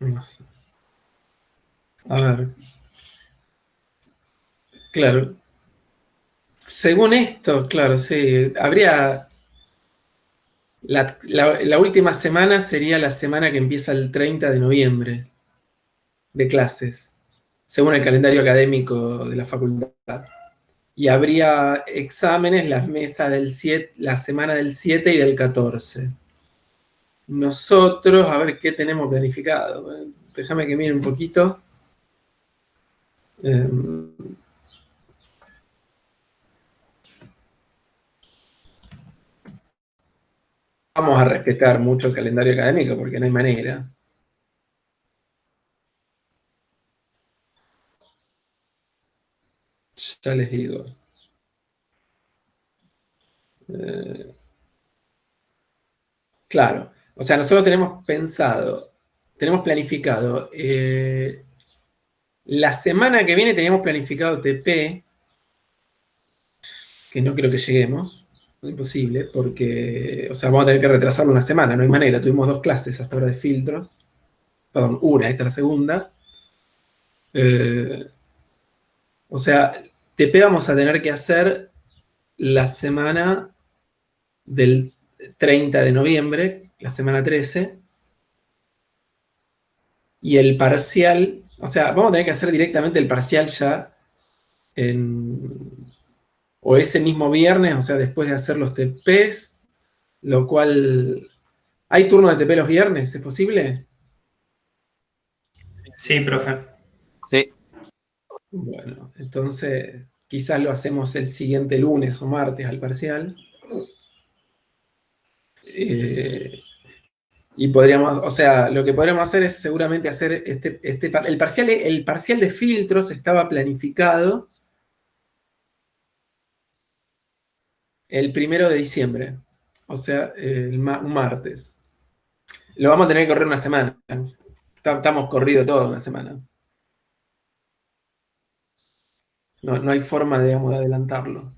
No sé. A ver. Claro. Según esto, claro, sí. Habría. La última semana sería la semana que empieza el 30 de noviembre de clases, según el calendario académico de la facultad. Y habría exámenes la semana del 7 y del 14. Nosotros, a ver qué tenemos planificado. Déjame que mire un poquito. Vamos a respetar mucho el calendario académico porque no hay manera. Ya les digo. Claro. O sea, nosotros tenemos planificado. La semana que viene teníamos planificado TP, que no creo que lleguemos. Imposible, porque, o sea, vamos a tener que retrasarlo una semana, no hay manera. Tuvimos 2 clases hasta ahora de filtros. Perdón, una, esta es la segunda. O sea, TP vamos a tener que hacer la semana del 30 de noviembre, la semana 13, y el parcial, o sea, vamos a tener que hacer directamente el parcial ya o ese mismo viernes, o sea, después de hacer los TPs, lo cual... ¿Hay turno de TP los viernes? ¿Es posible? Sí, profe. Sí. Bueno, entonces quizás lo hacemos el siguiente lunes o martes al parcial. Y podríamos, o sea, lo que podríamos hacer es seguramente hacer el parcial de filtros estaba planificado el 1 de diciembre, o sea, un martes. Lo vamos a tener que correr una semana. Estamos corrido toda una semana. No hay forma, digamos, de adelantarlo.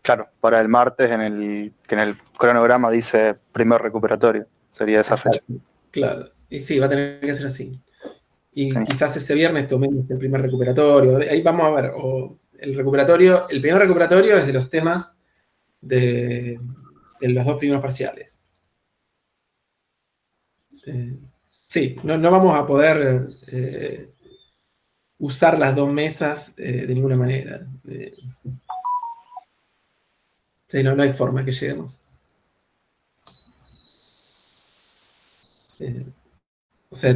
Claro, para el martes que en el cronograma dice primer recuperatorio, sería esa fecha. Claro, y sí, va a tener que ser así. Y Genial. quizás ese viernes tomemos el primer recuperatorio. Ahí vamos a ver, o el primer recuperatorio es de los temas de los 2 primeros parciales. Sí, no vamos a poder usar las 2 mesas de ninguna manera. Sí, no hay forma que lleguemos. O sea,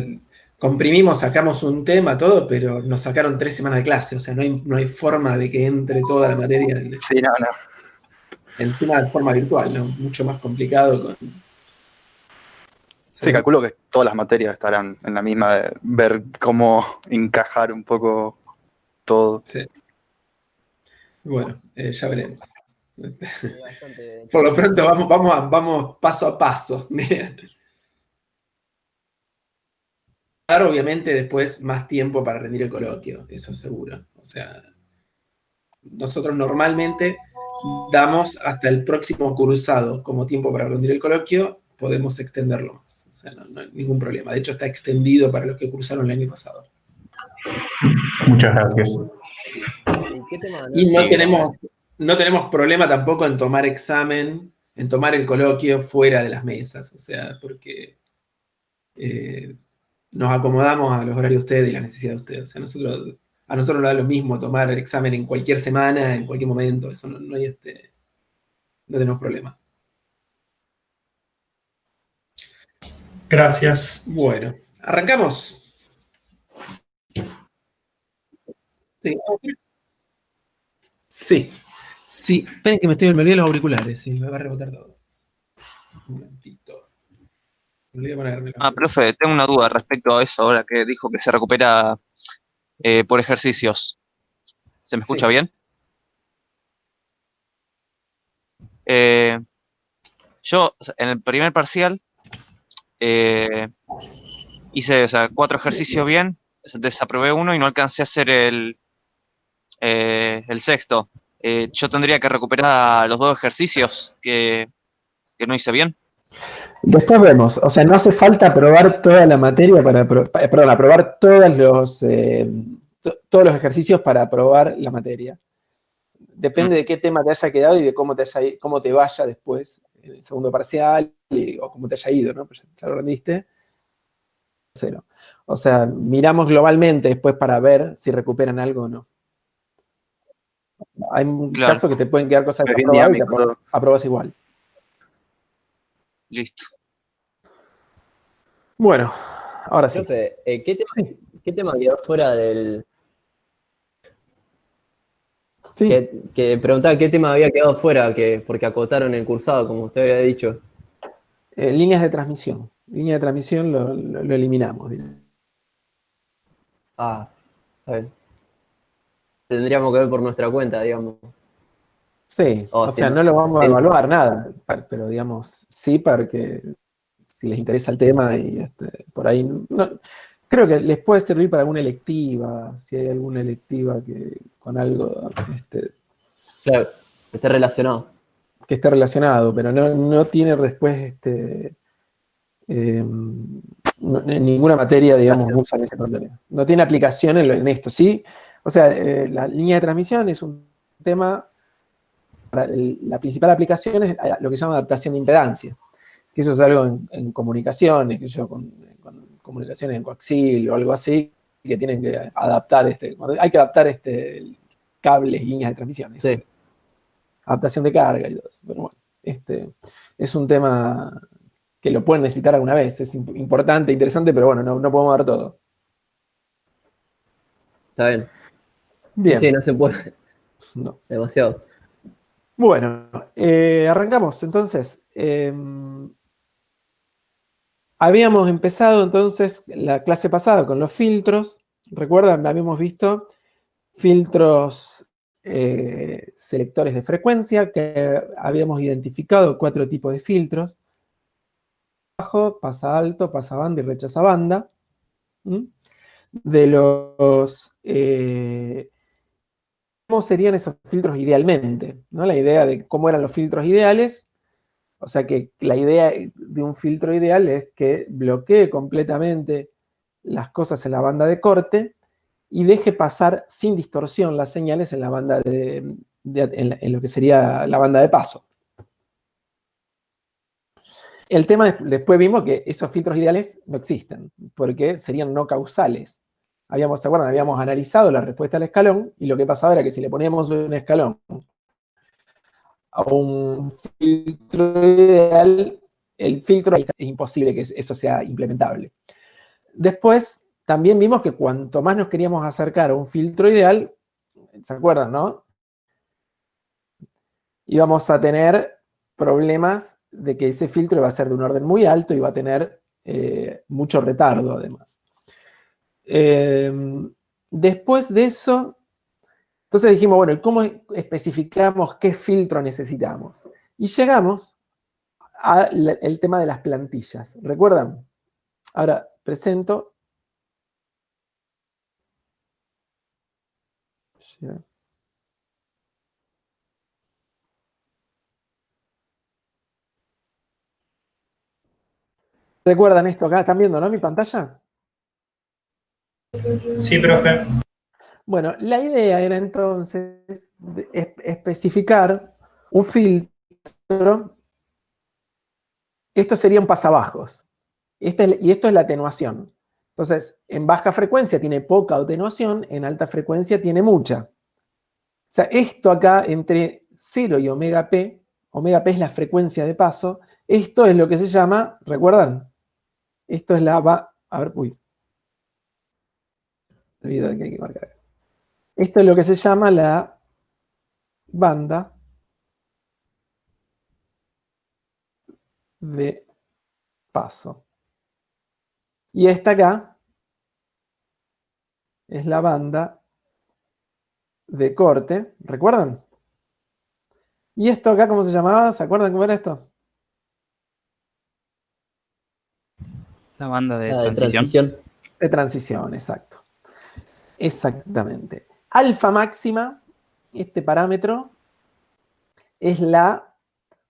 comprimimos, sacamos un tema, todo, pero nos sacaron 3 semanas de clase. O sea, no hay forma de que entre toda la materia Sí, no. encima de forma virtual, ¿no? Mucho más complicado. Sí, calculo que todas las materias estarán en la misma de ver cómo encajar un poco todo. Sí. Bueno, ya veremos. Por lo pronto vamos paso a paso. Dar obviamente después más tiempo para rendir el coloquio, eso seguro. O sea, nosotros normalmente damos hasta el próximo cursado como tiempo para rendir el coloquio, podemos extenderlo más. O sea, no hay ningún problema. De hecho, está extendido para los que cursaron el año pasado. Muchas gracias. Y no tenemos problema tampoco en tomar examen, en tomar el coloquio fuera de las mesas. O sea, porque nos acomodamos a los horarios de ustedes y las necesidades de ustedes. O sea, a nosotros nos da lo mismo tomar el examen en cualquier semana, en cualquier momento. Eso no tenemos problema. Gracias. Bueno, arrancamos. Sí. Esperen que me olvidé los auriculares. Sí, me va a rebotar todo. Un momentito. Me olvidé ponerme los Profe, tengo una duda respecto a eso ahora que dijo que se recupera por ejercicios. ¿Se me escucha bien? Yo, en el primer parcial, hice 4 ejercicios bien, desaprobé uno y no alcancé a hacer el sexto. Yo tendría que recuperar los 2 ejercicios que no hice bien. Después vemos, o sea, no hace falta aprobar toda la materia perdón, aprobar todos los ejercicios para aprobar la materia. Depende de qué tema te haya quedado y de cómo te vaya después en el segundo parcial o cómo te haya ido, ¿no? Pues ya lo rendiste. 0. O sea, miramos globalmente después para ver si recuperan algo o no. Hay un Claro. caso que te pueden quedar cosas Es bien desaprobadas y dinámico todo. te aprobas igual. Listo. Bueno, ahora sí. Profe, Sí. ¿qué tema quedó fuera del...? Sí. Que preguntaba qué tema había quedado fuera, porque acotaron el cursado, como usted había dicho. Líneas de transmisión. Línea de transmisión lo eliminamos. Ah, está bien. Tendríamos que ver por nuestra cuenta, digamos. Sí, o sea, no lo vamos a evaluar nada, pero digamos, sí, para que si les interesa el tema y por ahí, creo que les puede servir para alguna electiva, si hay alguna electiva que con algo Claro, que esté relacionado. que esté relacionado, pero no tiene después ninguna materia, digamos, usa ese contenido. No tiene aplicación en esto, ¿sí? O sea, la línea de transmisión es un tema. La principal aplicación es lo que se llama adaptación de impedancia, que eso es algo en comunicaciones, que yo con comunicaciones en coaxil o algo así, que tienen que adaptar hay que adaptar cables y líneas de transmisión. Sí. Adaptación de carga y todo eso. Pero bueno, es un tema que lo pueden necesitar alguna vez, es importante, interesante, pero bueno, no podemos dar todo. Está bien. Bien. Sí, no se puede. No. Demasiado. Bueno, arrancamos. Entonces, habíamos empezado entonces la clase pasada con los filtros. ¿Recuerdan? Habíamos visto filtros selectores de frecuencia, que habíamos identificado 4 tipos de filtros. Bajo, pasa alto, pasa banda y rechaza banda. De los... ¿cómo serían esos filtros idealmente? ¿No? La idea de cómo eran los filtros ideales. O sea que la idea de un filtro ideal es que bloquee completamente las cosas en la banda de corte y deje pasar sin distorsión las señales en la banda en lo que sería la banda de paso. El tema, después vimos que esos filtros ideales no existen, porque serían no causales. ¿Se acuerdan? Habíamos analizado la respuesta al escalón, y lo que pasaba era que si le poníamos un escalón a un filtro ideal, el filtro es imposible que eso sea implementable. Después, también vimos que cuanto más nos queríamos acercar a un filtro ideal, ¿se acuerdan, no? Íbamos a tener problemas de que ese filtro va a ser de un orden muy alto y va a tener mucho retardo, además. Después de eso, entonces dijimos, bueno, ¿y cómo especificamos qué filtro necesitamos? Y llegamos al tema de las plantillas. ¿Recuerdan? Ahora presento. ¿Recuerdan esto acá? ¿Están viendo, no, mi pantalla? Sí, profe. Bueno, la idea era entonces especificar un filtro. Esto sería un pasabajos. Y esto es la atenuación. Entonces, en baja frecuencia tiene poca atenuación, en alta frecuencia tiene mucha. O sea, esto acá entre 0 y omega p es la frecuencia de paso, esto es lo que se llama, ¿recuerdan? Esto es a ver, olvido de que hay que marcar. Esto es lo que se llama la banda de paso. Y esta acá es la banda de corte, ¿recuerdan? ¿Y esto acá cómo se llamaba? ¿Se acuerdan cómo era esto? La banda de De transición. De transición, exacto. Exactamente. Alfa máxima, este parámetro, es la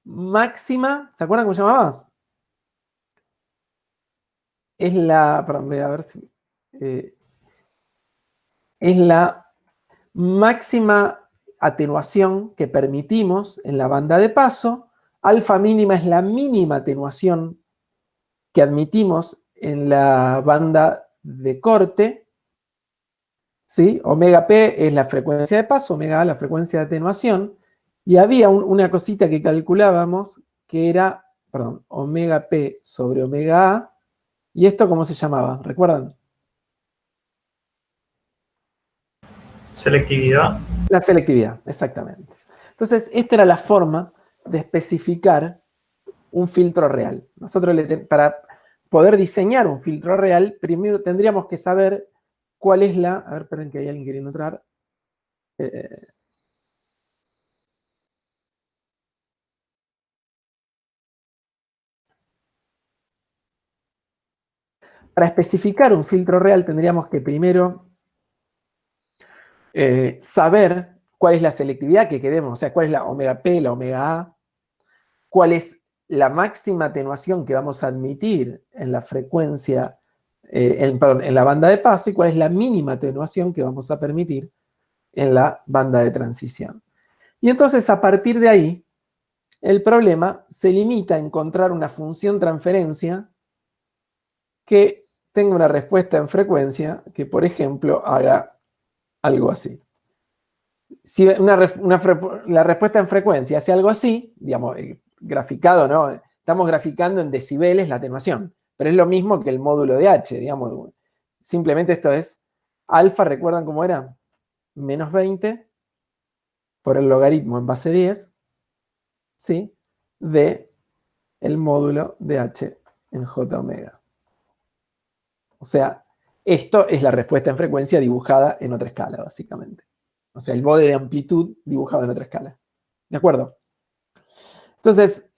máxima, ¿se acuerdan cómo se llamaba? es la, perdón, voy a ver si, es la máxima atenuación que permitimos en la banda de paso. Alfa mínima es la mínima atenuación que admitimos en la banda de corte. ¿Sí? Omega P es la frecuencia de paso, omega A la frecuencia de atenuación. Y había una cosita que calculábamos que era, perdón, omega P sobre omega A. ¿Y esto cómo se llamaba? ¿Recuerdan? Selectividad. La selectividad, exactamente. Entonces, esta era la forma de especificar un filtro real. Nosotros, para poder diseñar un filtro real, primero tendríamos que saber cuál es la... A ver, esperen que hay alguien queriendo entrar. Para especificar un filtro real tendríamos que primero saber cuál es la selectividad que queremos, o sea, cuál es la omega P, la omega A, cuál es la máxima atenuación que vamos a admitir en la frecuencia, perdón, en la banda de paso, y cuál es la mínima atenuación que vamos a permitir en la banda de transición. Y entonces, a partir de ahí, el problema se limita a encontrar una función transferencia que tenga una respuesta en frecuencia que, por ejemplo, haga algo así. Si la respuesta en frecuencia hace algo así, digamos, graficado, ¿no? Estamos graficando en decibeles la atenuación, pero es lo mismo que el módulo de H, digamos. Simplemente esto es alfa, ¿recuerdan cómo era? Menos 20 por el logaritmo en base 10, ¿sí? De el módulo de H en J omega. O sea, esto es la respuesta en frecuencia dibujada en otra escala, básicamente. O sea, el bode de amplitud dibujado en otra escala. ¿De acuerdo? Entonces,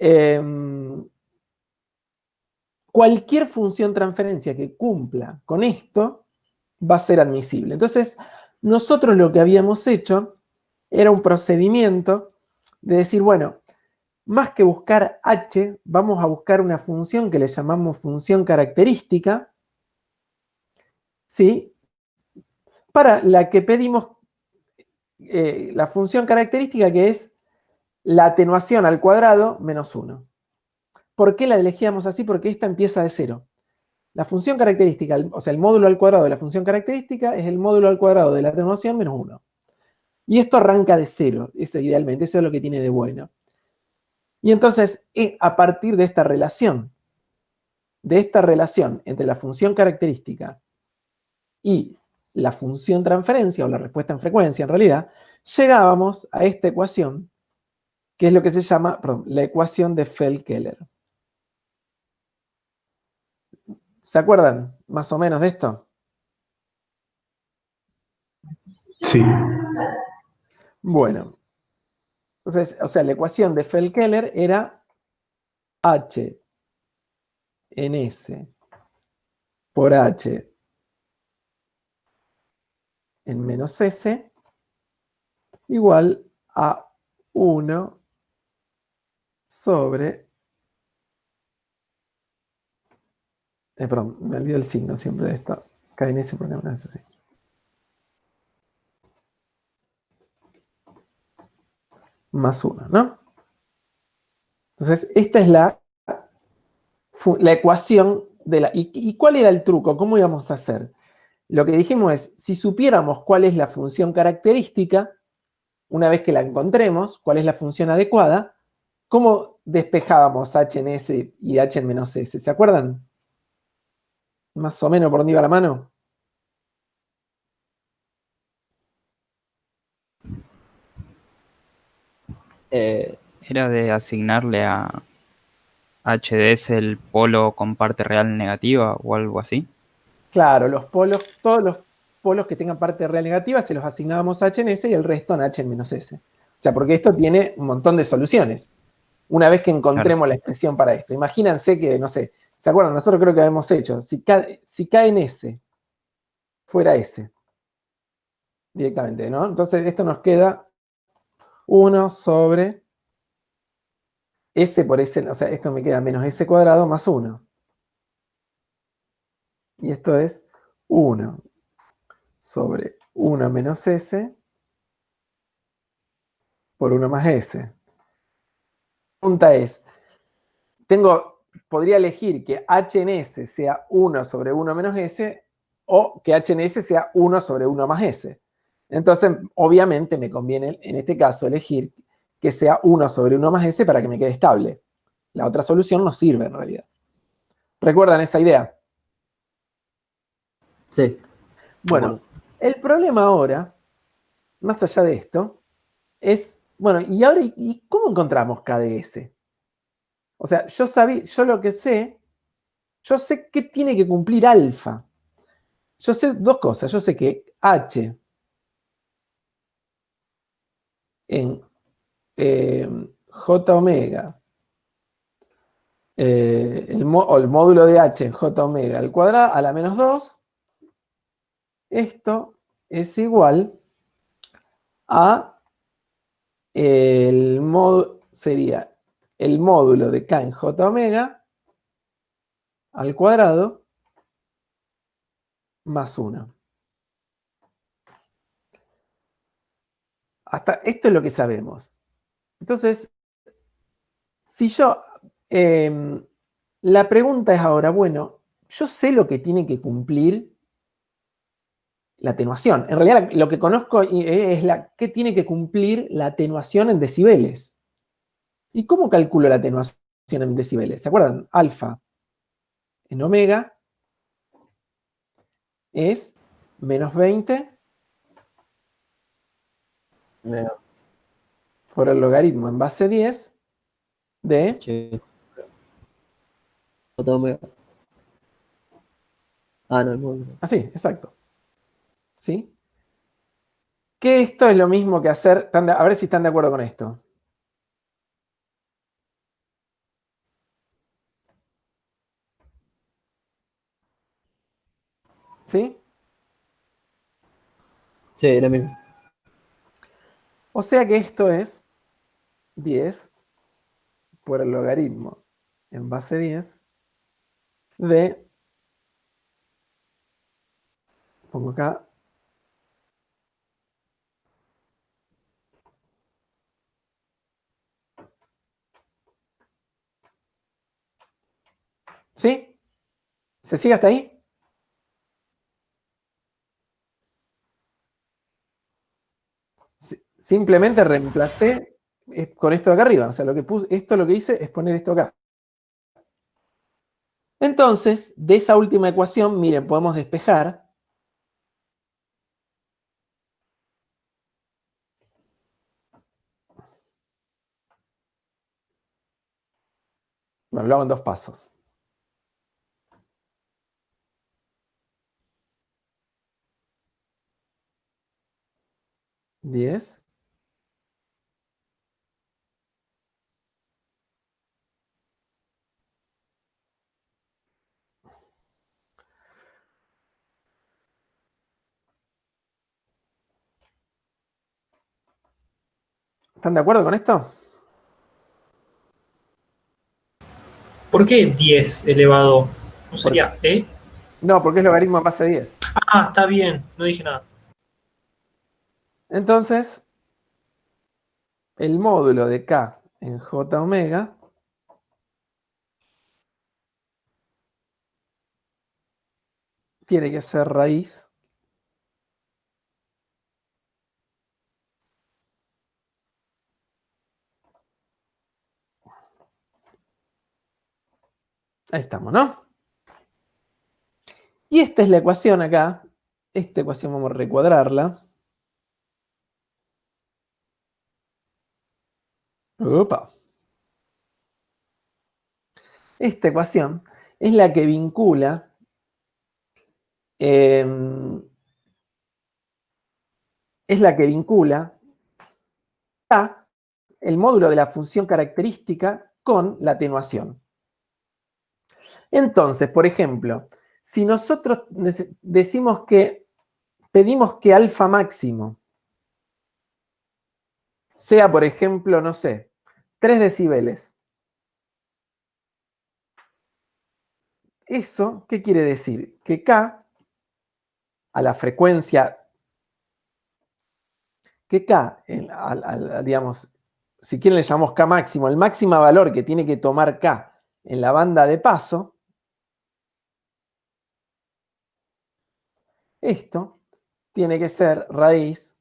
cualquier función transferencia que cumpla con esto va a ser admisible. Entonces, nosotros lo que habíamos hecho era un procedimiento de decir, bueno, más que buscar h, vamos a buscar una función que le llamamos función característica, ¿sí? Para la que pedimos la función característica, que es la atenuación al cuadrado menos 1. ¿Por qué la elegíamos así? Porque esta empieza de 0. La función característica, o sea, el módulo al cuadrado de la función característica es el módulo al cuadrado de la atenuación menos 1. Y esto arranca de 0, eso idealmente, eso es lo que tiene de bueno. Y entonces, a partir de esta relación entre la función característica y la función transferencia, o la respuesta en frecuencia en realidad, llegábamos a esta ecuación, que es lo que se llama, perdón, la ecuación de Feld-Keller. ¿Se acuerdan más o menos de esto? Sí. Bueno, entonces, o sea, la ecuación de Feld-Keller era H en S por H en menos S igual a 1 sobre... perdón, me olvido el signo siempre de esto. K en S porque no es así. Más 1, ¿no? Entonces, esta es la ecuación de la... ¿Y cuál era el truco? ¿Cómo íbamos a hacer? Lo que dijimos es, si supiéramos cuál es la función característica, una vez que la encontremos, cuál es la función adecuada, ¿cómo despejábamos h en S y h en menos S? ¿Se acuerdan? Más o menos por dónde iba la mano. Era de asignarle a HDS el polo con parte real negativa o algo así. Claro, los polos, todos los polos que tengan parte real negativa se los asignábamos a h en S y el resto en h en menos S. O sea, porque esto tiene un montón de soluciones. Una vez que encontremos la expresión para esto. Imagínense que, no sé, ¿se acuerdan? Nosotros creo que habíamos hecho, si K en S fuera S, directamente, ¿no? Entonces esto nos queda 1 sobre S por S, o sea, esto me queda menos S cuadrado más 1. Y esto es 1 sobre 1 menos S por 1 más S. La pregunta es, podría elegir que H en S sea 1 sobre 1 menos S o que H en S sea 1 sobre 1 más S. Entonces, obviamente me conviene en este caso elegir que sea 1 sobre 1 más S para que me quede estable. La otra solución no sirve en realidad. ¿Recuerdan esa idea? Sí. Bueno, el problema ahora, más allá de esto, es, bueno, y ahora, ¿y cómo encontramos KDS? O sea, yo lo que sé, yo sé que tiene que cumplir alfa. Yo sé dos cosas. Yo sé que H en J omega, o el módulo de H en J omega al cuadrado a la menos 2, esto es igual a sería el módulo de K en J omega al cuadrado más 1. Hasta esto es lo que sabemos. Entonces, si yo, la pregunta es ahora, bueno, yo sé lo que tiene que cumplir la atenuación. En realidad lo que conozco es qué tiene que cumplir la atenuación en decibeles. ¿Y cómo calculo la atenuación en decibeles? ¿Se acuerdan? Alfa en omega es menos 20 por el logaritmo en base 10 de... Sí. J omega. Ah, no, el módulo. Así, exacto. ¿Sí? Que esto es lo mismo que hacer... A ver si están de acuerdo con esto. ¿Sí? Sí, era mismo. O sea que esto es 10 por el logaritmo en base 10 de... Pongo acá... ¿Sí? ¿Se sigue hasta ahí? Simplemente reemplacé con esto de acá arriba. O sea, esto lo que hice es poner esto acá. Entonces, de esa última ecuación, miren, podemos despejar. Bueno, lo hago en 2 pasos. 10. ¿Están de acuerdo con esto? ¿Por qué 10 elevado? ¿No sería E? No, porque es logaritmo en base 10. Ah, está bien, no dije nada. Entonces, el módulo de K en J omega tiene que ser raíz ahí estamos, ¿no? Y esta es la ecuación acá. Esta ecuación vamos a recuadrarla. Opa. Esta ecuación es la que vincula A, el módulo de la función característica con la atenuación. Entonces, por ejemplo, si nosotros decimos que pedimos que alfa máximo sea, por ejemplo, no sé, 3 decibeles. eso, ¿qué quiere decir? Que K, a la frecuencia, que K, digamos, si quieren le llamamos K máximo, el máximo valor que tiene que tomar K en la banda de paso, esto tiene que ser raíz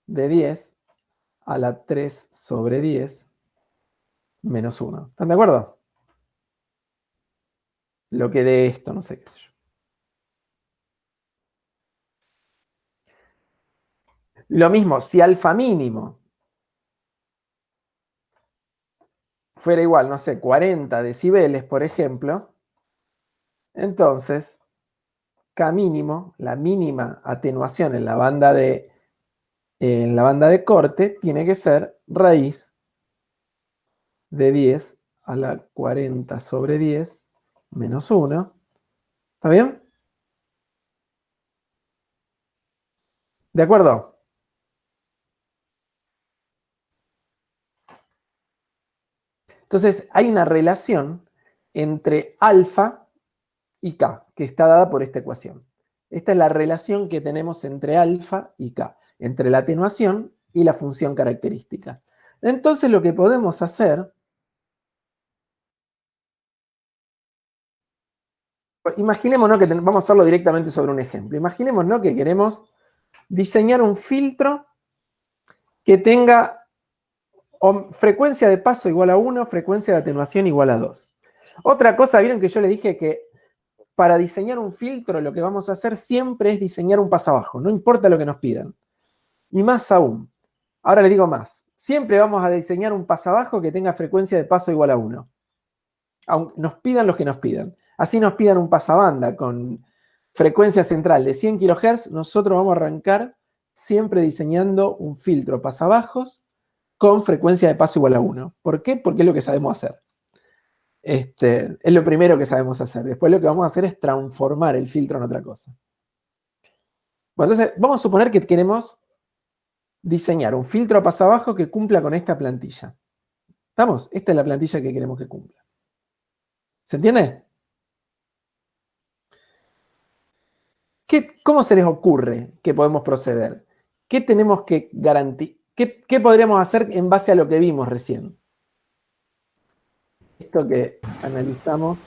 de 10 a la 3 sobre 10 menos 1. ¿Están de acuerdo? Lo que dé esto, no sé qué sé yo. Lo mismo, si alfa mínimo fuera igual, no sé, 40 decibeles, por ejemplo, entonces K mínimo, la mínima atenuación en la banda de corte, tiene que ser raíz de 10 a la 40 sobre 10 menos 1. ¿Está bien? ¿De acuerdo? Entonces, hay una relación entre alfa y K, que está dada por esta ecuación. Esta es la relación que tenemos entre alfa y K, entre la atenuación y la función característica. Entonces, lo que podemos hacer, imaginémonos que vamos a hacerlo directamente sobre un ejemplo. Imaginémonos que queremos diseñar un filtro que tenga frecuencia de paso igual a 1, frecuencia de atenuación igual a 2. Otra cosa, vieron que yo le dije que para diseñar un filtro lo que vamos a hacer siempre es diseñar un pasabajo, no importa lo que nos pidan. Y más aún, ahora le digo más, siempre vamos a diseñar un pasabajo que tenga frecuencia de paso igual a 1. Aunque nos pidan los que nos pidan. Así nos pidan un pasabanda con frecuencia central de 100 kHz, nosotros vamos a arrancar siempre diseñando un filtro pasabajos con frecuencia de paso igual a 1. ¿Por qué? Porque es lo que sabemos hacer. Es lo primero que sabemos hacer. Después lo que vamos a hacer es transformar el filtro en otra cosa. Bueno, entonces vamos a suponer que queremos diseñar un filtro a pasabajo que cumpla con esta plantilla. ¿Estamos? Esta es la plantilla que queremos que cumpla. ¿Se entiende? ¿Cómo se les ocurre que podemos proceder? ¿Qué tenemos que garantizar? ¿Qué podríamos hacer en base a lo que vimos recién? Esto que analizamos.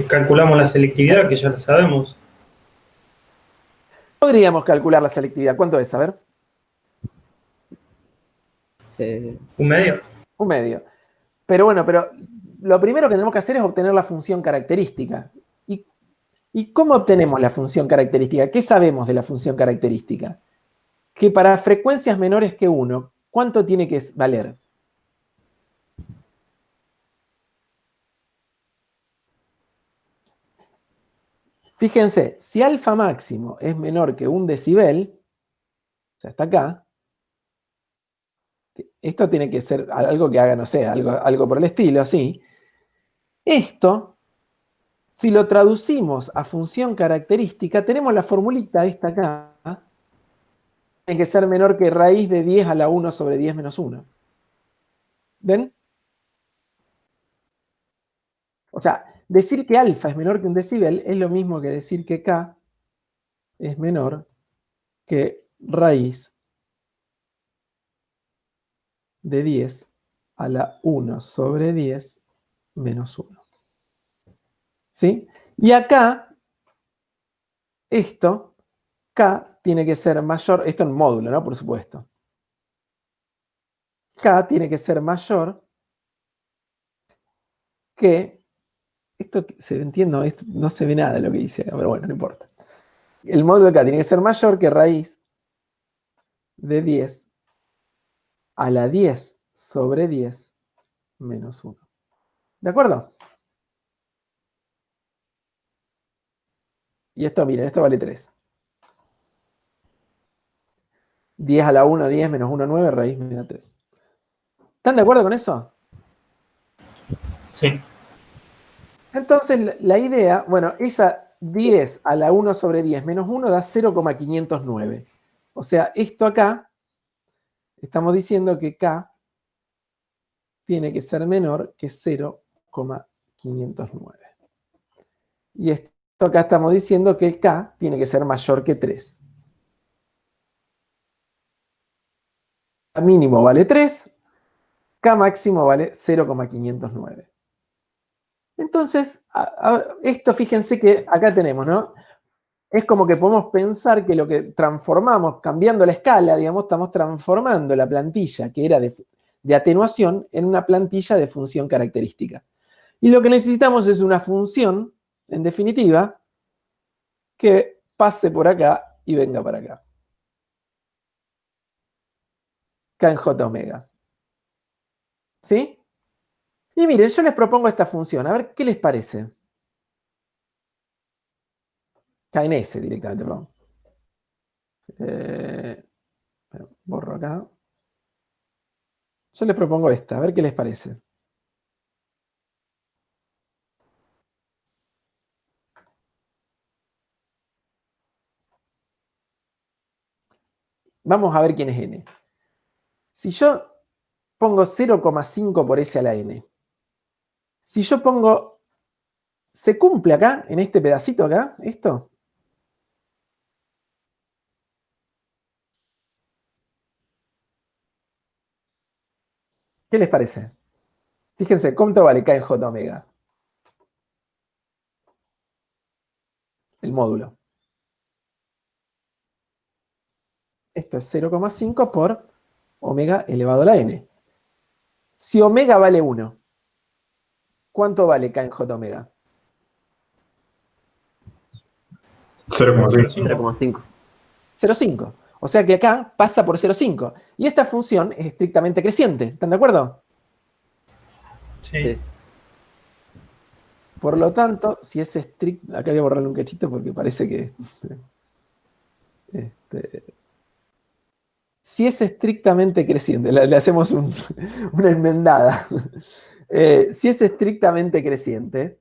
Calculamos la selectividad, que ya la sabemos. Podríamos calcular la selectividad. ¿Cuánto es? A ver. Un medio. Un medio. Pero bueno, lo primero que tenemos que hacer es obtener la función característica. ¿Y cómo obtenemos la función característica? ¿Qué sabemos de la función característica? Que para frecuencias menores que 1, ¿cuánto tiene que valer? Fíjense, si alfa máximo es menor que 1 decibel, o sea, hasta acá, esto tiene que ser algo que haga, no sé, algo por el estilo, así. Esto, si lo traducimos a función característica, tenemos la formulita esta acá, tiene que ser menor que raíz de 10 a la 1 sobre 10 menos 1. ¿Ven? O sea, decir que alfa es menor que 1 decibel es lo mismo que decir que K es menor que raíz de 10 a la 1 sobre 10 menos 1. ¿Sí? Y acá, esto, K tiene que ser mayor, esto en módulo, ¿no? Por supuesto. K tiene que ser mayor que, esto se entiende, no se ve nada de lo que dice acá, pero bueno, no importa. El módulo de K tiene que ser mayor que raíz de 10 a la 10 sobre 10 menos 1. ¿De acuerdo? Y esto, miren, esto vale 3. 10 a la 1, 10 menos 1, 9, raíz me da 3. ¿Están de acuerdo con eso? Sí. Entonces, la idea, bueno, esa 10 a la 1 sobre 10 menos 1 da 0,509. O sea, esto acá, estamos diciendo que K tiene que ser menor que 0,509. 0,509. Y esto acá estamos diciendo que el K tiene que ser mayor que 3. K mínimo vale 3, K máximo vale 0,509. Entonces, esto fíjense que acá tenemos, ¿no? Es como que podemos pensar que lo que transformamos, cambiando la escala, digamos, estamos transformando la plantilla que era de atenuación en una plantilla de función característica. Y lo que necesitamos es una función, en definitiva, que pase por acá y venga para acá. K en J omega. ¿Sí? Y miren, yo les propongo esta función, a ver qué les parece. K en S directamente, perdón. Borro acá. Yo les propongo esta, a ver qué les parece. Vamos a ver quién es n. Si yo pongo 0,5 por s a la n, si yo pongo, ¿se cumple acá, en este pedacito acá, esto? ¿Qué les parece? Fíjense, ¿cuánto vale K en J omega? El módulo. Esto es 0,5 por omega elevado a la n. Si omega vale 1, ¿cuánto vale K en J omega? 0,5. 0,5. 0,5. O sea que acá pasa por 0,5. Y esta función es estrictamente creciente. ¿Están de acuerdo? Sí. Por lo tanto, si es estricto... Acá voy a borrarle un cachito porque parece que... si es estrictamente creciente, le hacemos una enmendada. Si es estrictamente creciente,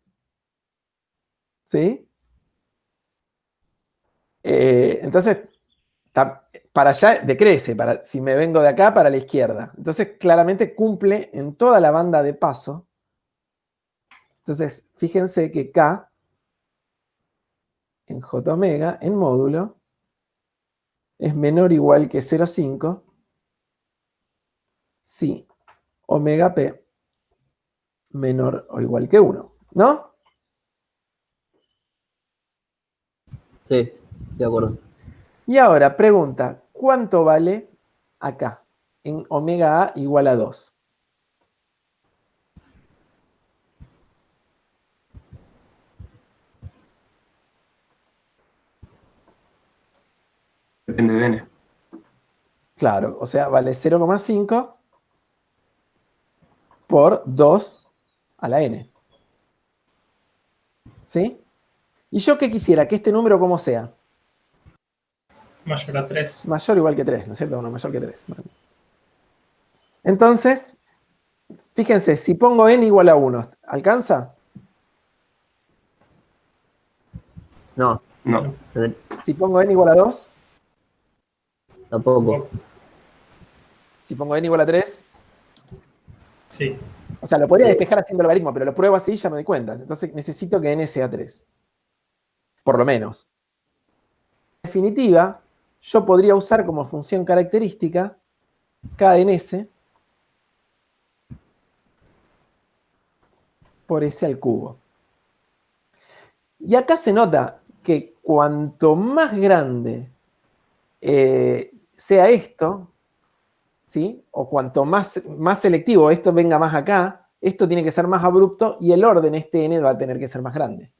¿sí? Entonces, para allá decrece, si me vengo de acá para la izquierda. Entonces, claramente cumple en toda la banda de paso. Entonces, fíjense que K en J omega, en módulo, es menor o igual que 0,5 si omega P menor o igual que 1, ¿no? Sí, de acuerdo. Y ahora, pregunta, ¿cuánto vale acá? En omega A igual a 2. Depende de n. Claro, o sea, vale 0,5 por 2 a la n. ¿Sí? ¿Y yo qué quisiera? Que este número, ¿cómo sea? Mayor a 3. Mayor o igual que 3, ¿no es cierto? Bueno, mayor que 3. Bueno. Entonces, fíjense, si pongo n igual a 1, ¿alcanza? No, No. Si pongo n igual a 2, tampoco. si pongo n igual a 3, Sí. o sea, lo podría despejar haciendo el logaritmo, pero lo pruebo así y ya me doy cuenta. Entonces necesito que n sea 3. Por lo menos. En definitiva, yo podría usar como función característica k en s por s al cubo. Y acá se nota que cuanto más grande sea esto, ¿sí? O cuanto más selectivo esto venga más acá, esto tiene que ser más abrupto y el orden este n va a tener que ser más grande.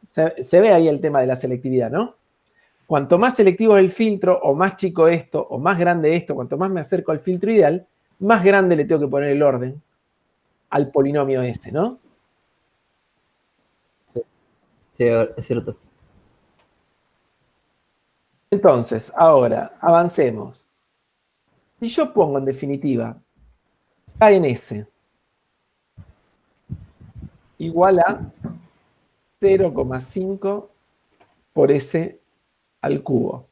Se ve ahí el tema de la selectividad, ¿no? Cuanto más selectivo es el filtro, o más chico esto, o más grande esto, cuanto más me acerco al filtro ideal, más grande le tengo que poner el orden al polinomio ese, ¿no? Sí, es cierto. Entonces, ahora, avancemos. Si yo pongo en definitiva K en S igual a 0,5 por S al cubo.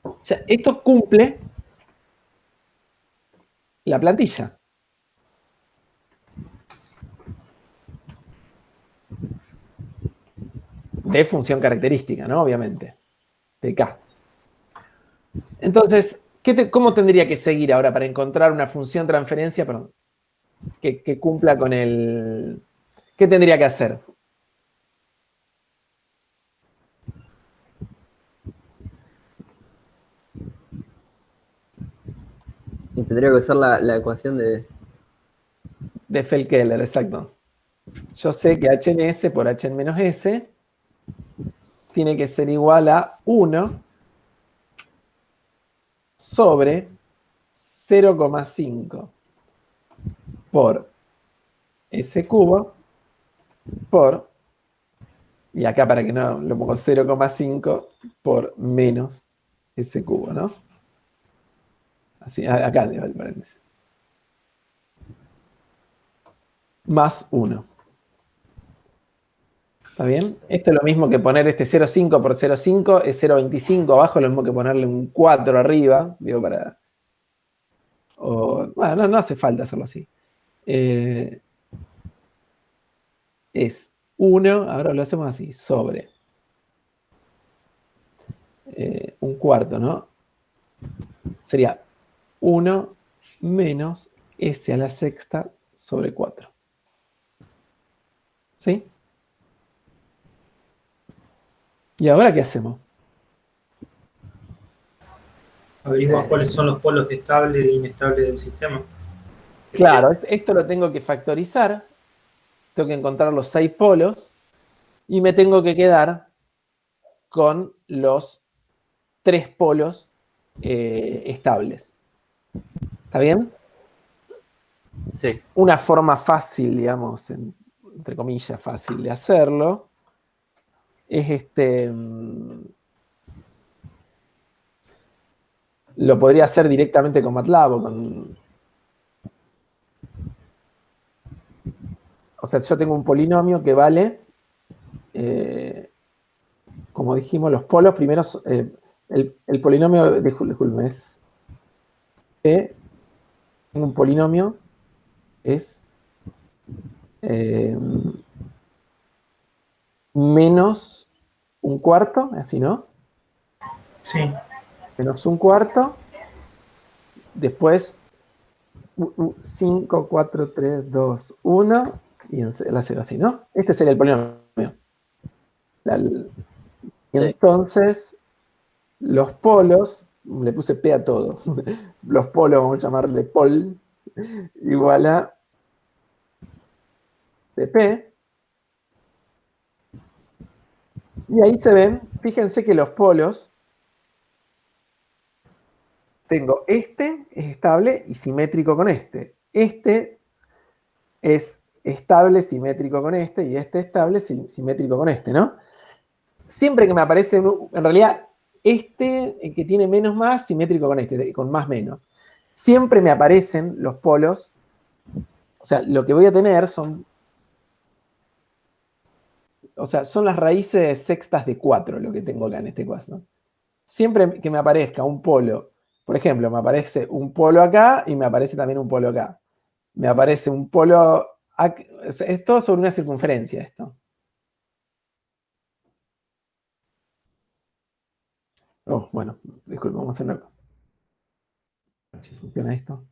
O sea, esto cumple la plantilla. de función característica, ¿no? Obviamente, de K. Entonces, ¿cómo tendría que seguir ahora para encontrar una función transferencia, perdón, que cumpla con el... ¿Qué tendría que hacer? Y tendría que usar la ecuación de... De Feldkeller, exacto. Yo sé que h en s por h en menos s tiene que ser igual a 1 sobre 0,5 por s cubo por, y acá para que no lo pongo 0,5 por menos s cubo, ¿no? Así, acá lleva el paréntesis. Más 1. ¿Está bien? Esto es lo mismo que poner este 0,5 por 0,5 es 0,25 abajo, lo mismo que ponerle un 4 arriba, digo, para... bueno, no hace falta hacerlo así. Es 1, ahora lo hacemos así, sobre un cuarto, ¿no? Sería 1 menos s a la sexta sobre 4. ¿Sí? ¿Y ahora qué hacemos? Averiguar cuáles son los polos de estable e inestable del sistema. Claro, esto lo tengo que factorizar. Tengo que encontrar los 6 polos y me tengo que quedar con los 3 polos estables. ¿Está bien? Sí. Una forma fácil, digamos, entre comillas, fácil de hacerlo, es lo podría hacer directamente con MATLAB o sea, yo tengo un polinomio que vale, como dijimos, los polos primeros, el polinomio, disculpe, es tengo un polinomio, es menos un cuarto, así, ¿no? Sí. Menos un cuarto, después 5, 4, 3, 2, 1, y la 0 así, ¿no? Este sería el polinomio. Y entonces, los polos, le puse P a todo, los polos, vamos a llamarle pol, igual a P. Y ahí se ven, fíjense que los polos, tengo este es estable y simétrico con este. Este es estable, simétrico con este, y este estable, simétrico con este, ¿no? Siempre que me aparece, en realidad, el que tiene menos más, simétrico con este, con más menos. Siempre me aparecen los polos, o sea, lo que voy a tener son, o sea, son las raíces sextas de 4 lo que tengo acá en este caso. Siempre que me aparezca un polo, por ejemplo, me aparece un polo acá y me aparece también un polo acá. Me aparece un polo acá, es todo sobre una circunferencia esto. Oh, bueno, disculpe, vamos a hacer una cosa. A ver si funciona esto.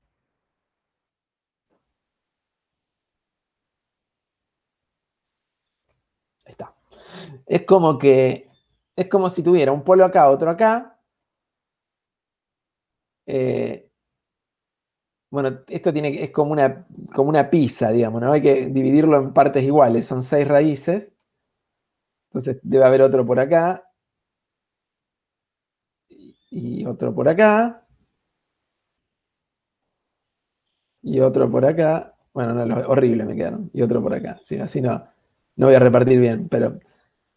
Ahí está. Es como si tuviera un polo acá, otro acá. Bueno, esto es como una pizza, digamos, ¿no? Hay que dividirlo en partes iguales. Son 6 raíces. Entonces debe haber otro por acá. Y otro por acá. Y otro por acá. Bueno, no, horrible me quedaron. Y otro por acá. Sí, así no voy a repartir bien. Pero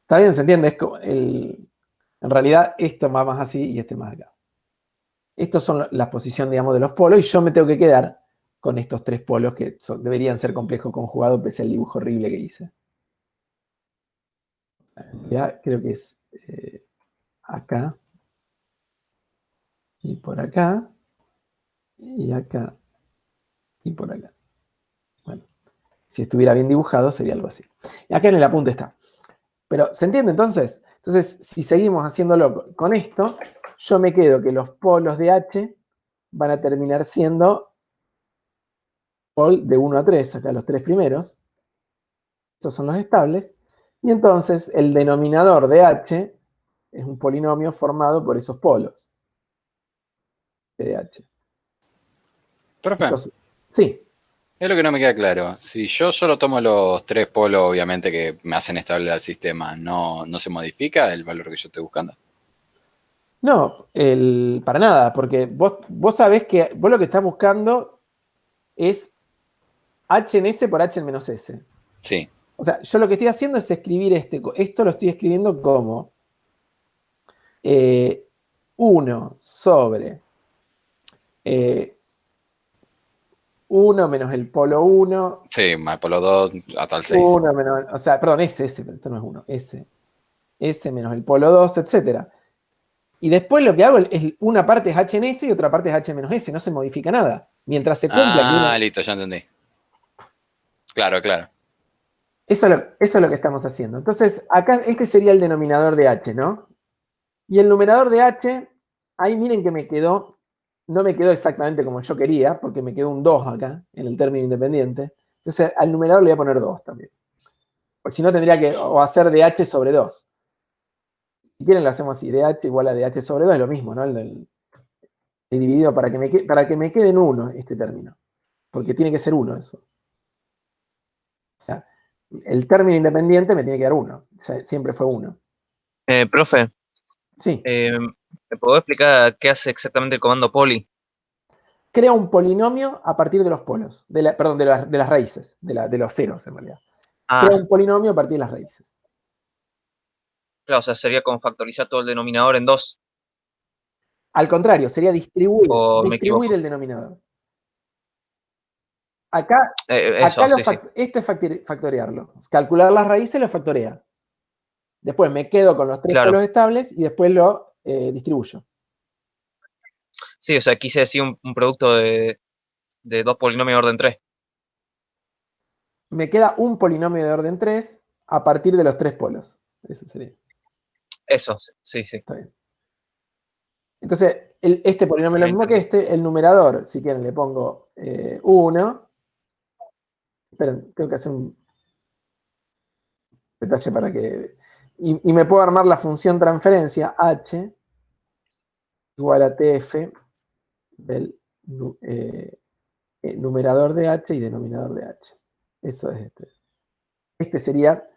está bien, se entiende. En realidad, esto va más así y este más acá. Estos son la posición, digamos, de los polos. Y yo me tengo que quedar con estos 3 polos que deberían ser complejos conjugados, pese al dibujo horrible que hice. Ya creo que es acá. Y por acá. Y acá. Y por acá. Bueno. Si estuviera bien dibujado, sería algo así. Y acá en el apunte está. Pero, ¿se entiende entonces? Entonces, si seguimos haciéndolo con esto, yo me quedo que los polos de H van a terminar siendo pol de 1 a 3, acá los tres primeros. Estos son los estables. Y entonces el denominador de H es un polinomio formado por esos polos de H. Profe, Entonces, sí. es lo que no me queda claro. Si yo solo tomo los tres polos, obviamente, que me hacen estable al sistema, ¿no se modifica el valor que yo estoy buscando? No, para nada, porque vos sabés que vos lo que estás buscando es H en S por H en menos S. Sí. O sea, yo lo que estoy haciendo es escribir esto lo estoy escribiendo como 1 sobre 1 menos el polo 1. Sí, más polo 2 hasta el 6. 1 menos, o sea, perdón, S, esto no es 1, S menos el polo 2, etc. Y después lo que hago es una parte es H en S y otra parte es H menos S, no se modifica nada. Mientras se cumpla. Listo, ya entendí. Claro. Eso es lo que estamos haciendo. Entonces, acá este sería el denominador de H, ¿no? Y el numerador de H, ahí miren que no me quedó exactamente como yo quería, porque me quedó un 2 acá, en el término independiente. Entonces, al numerador le voy a poner 2 también. Porque si no, tendría que hacer DH sobre 2. Si quieren, lo hacemos así. DH igual a DH sobre 2 es lo mismo, ¿no? El dividido para que me quede en 1 este término. Porque tiene que ser 1 eso. O sea, el término independiente me tiene que dar 1. O sea, siempre fue 1. Profe, Sí. ¿me puedo explicar qué hace exactamente el comando poly? Crea un polinomio a partir de los polos. De las raíces. De los ceros, en realidad. Crea un polinomio a partir de las raíces. Claro, o sea, sería como factorizar todo el denominador en 2. Al contrario, sería distribuir me equivoco. el denominador. Acá, Eso, sí. esto es factorearlo. Calcular las raíces lo factorea. Después me quedo con los tres polos estables y después lo distribuyo. Sí, o sea, quise decir un producto de dos polinomios de orden 3. Me queda un polinomio de orden 3 a partir de los tres polos. Eso sería. Eso, sí. Está bien. Entonces, este polinomio es lo mismo que este. El numerador, si quieren, le pongo 1. Esperen, tengo que hacer un detalle para que... Y me puedo armar la función transferencia h igual a tf del numerador de h y denominador de h. Eso es este. Este sería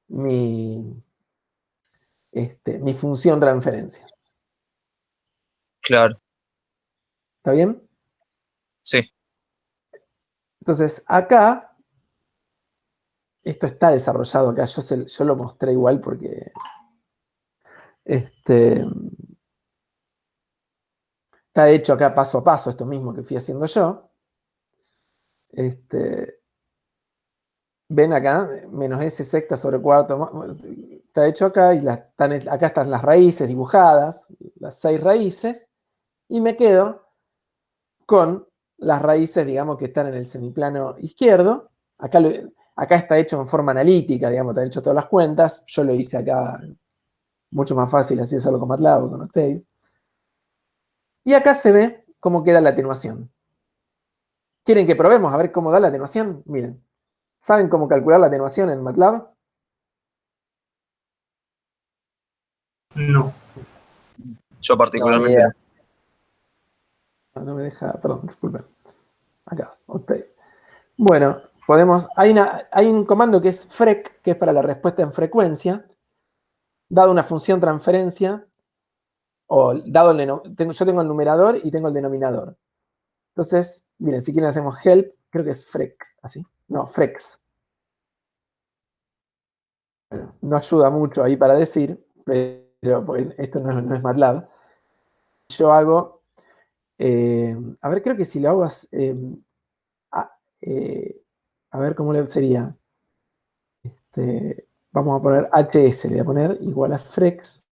mi función transferencia. Claro. ¿Está bien? Sí. Entonces, acá, esto está desarrollado acá, yo lo mostré igual porque está hecho acá paso a paso, esto mismo que fui haciendo yo. Ven acá, menos S secta sobre cuarto, está hecho acá, y acá están las raíces dibujadas, las 6 raíces, y me quedo con las raíces, digamos, que están en el semiplano izquierdo. Acá está hecho en forma analítica, digamos, te han hecho todas las cuentas. Yo lo hice acá mucho más fácil, así hacerlo con MATLAB o con Octave. Y acá se ve cómo queda la atenuación. ¿Quieren que probemos a ver cómo da la atenuación? Miren. ¿Saben cómo calcular la atenuación en MATLAB? No. Yo particularmente no. No me deja, perdón, disculpen. Acá, Octave. Bueno, hay un comando que es frec, que es para la respuesta en frecuencia, dado una función transferencia, o dado yo tengo el numerador y tengo el denominador. Entonces, miren, si quieren hacemos help, creo que es frec, así. No, frex. Bueno, no ayuda mucho ahí para decir, pero esto no es MATLAB. Yo hago, a ver, creo que si lo hago, a ver cómo sería. Vamos a poner HS, le voy a poner igual a frex,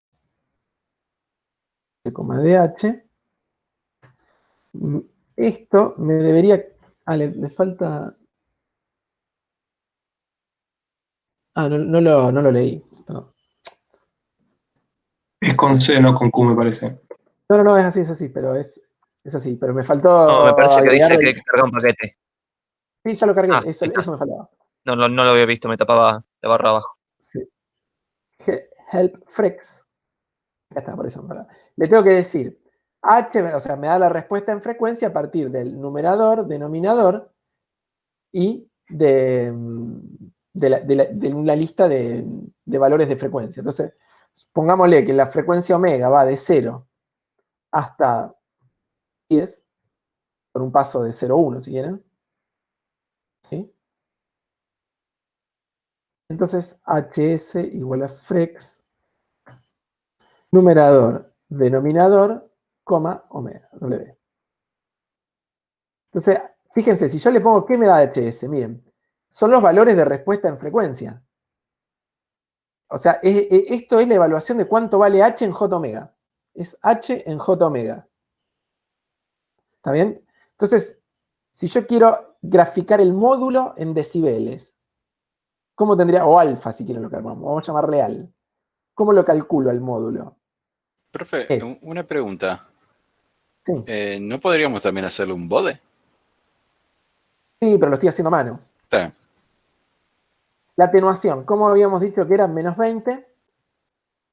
dh. Esto me debería... le falta... no lo leí. No. Es con C, no con Q, me parece. No, es así, pero es así. Pero me faltó No, me parece que dice agregar que hay que cargar un paquete. Sí, ya lo cargué, Ah, eso ahí está. me faltaba. No lo había visto, me tapaba la barra abajo. Sí. Help Frex. Ya está, por eso me faltaba. Le tengo que decir H, o sea, me da la respuesta en frecuencia a partir del numerador, denominador y de una lista de valores de frecuencia. Entonces, pongámosle que la frecuencia omega va de 0 hasta 10, por un paso de 0 a 1, si quieren. ¿Sí? Entonces, HS igual a frex, numerador, denominador, coma, omega, W. Entonces, fíjense, si yo le pongo, ¿qué me da HS? Miren, son los valores de respuesta en frecuencia. O sea, esto es la evaluación de cuánto vale H en J omega. Es H en J omega. ¿Está bien? Entonces, si yo quiero graficar el módulo en decibeles, ¿cómo tendría? O alfa, si quieren lo calculamos. Vamos a llamar real. ¿Cómo lo calculo al módulo? Profe, Es. una pregunta. Sí. ¿No podríamos también hacerle un bode? Sí, pero lo estoy haciendo a mano. Está bien. La atenuación, ¿cómo habíamos dicho que era menos 20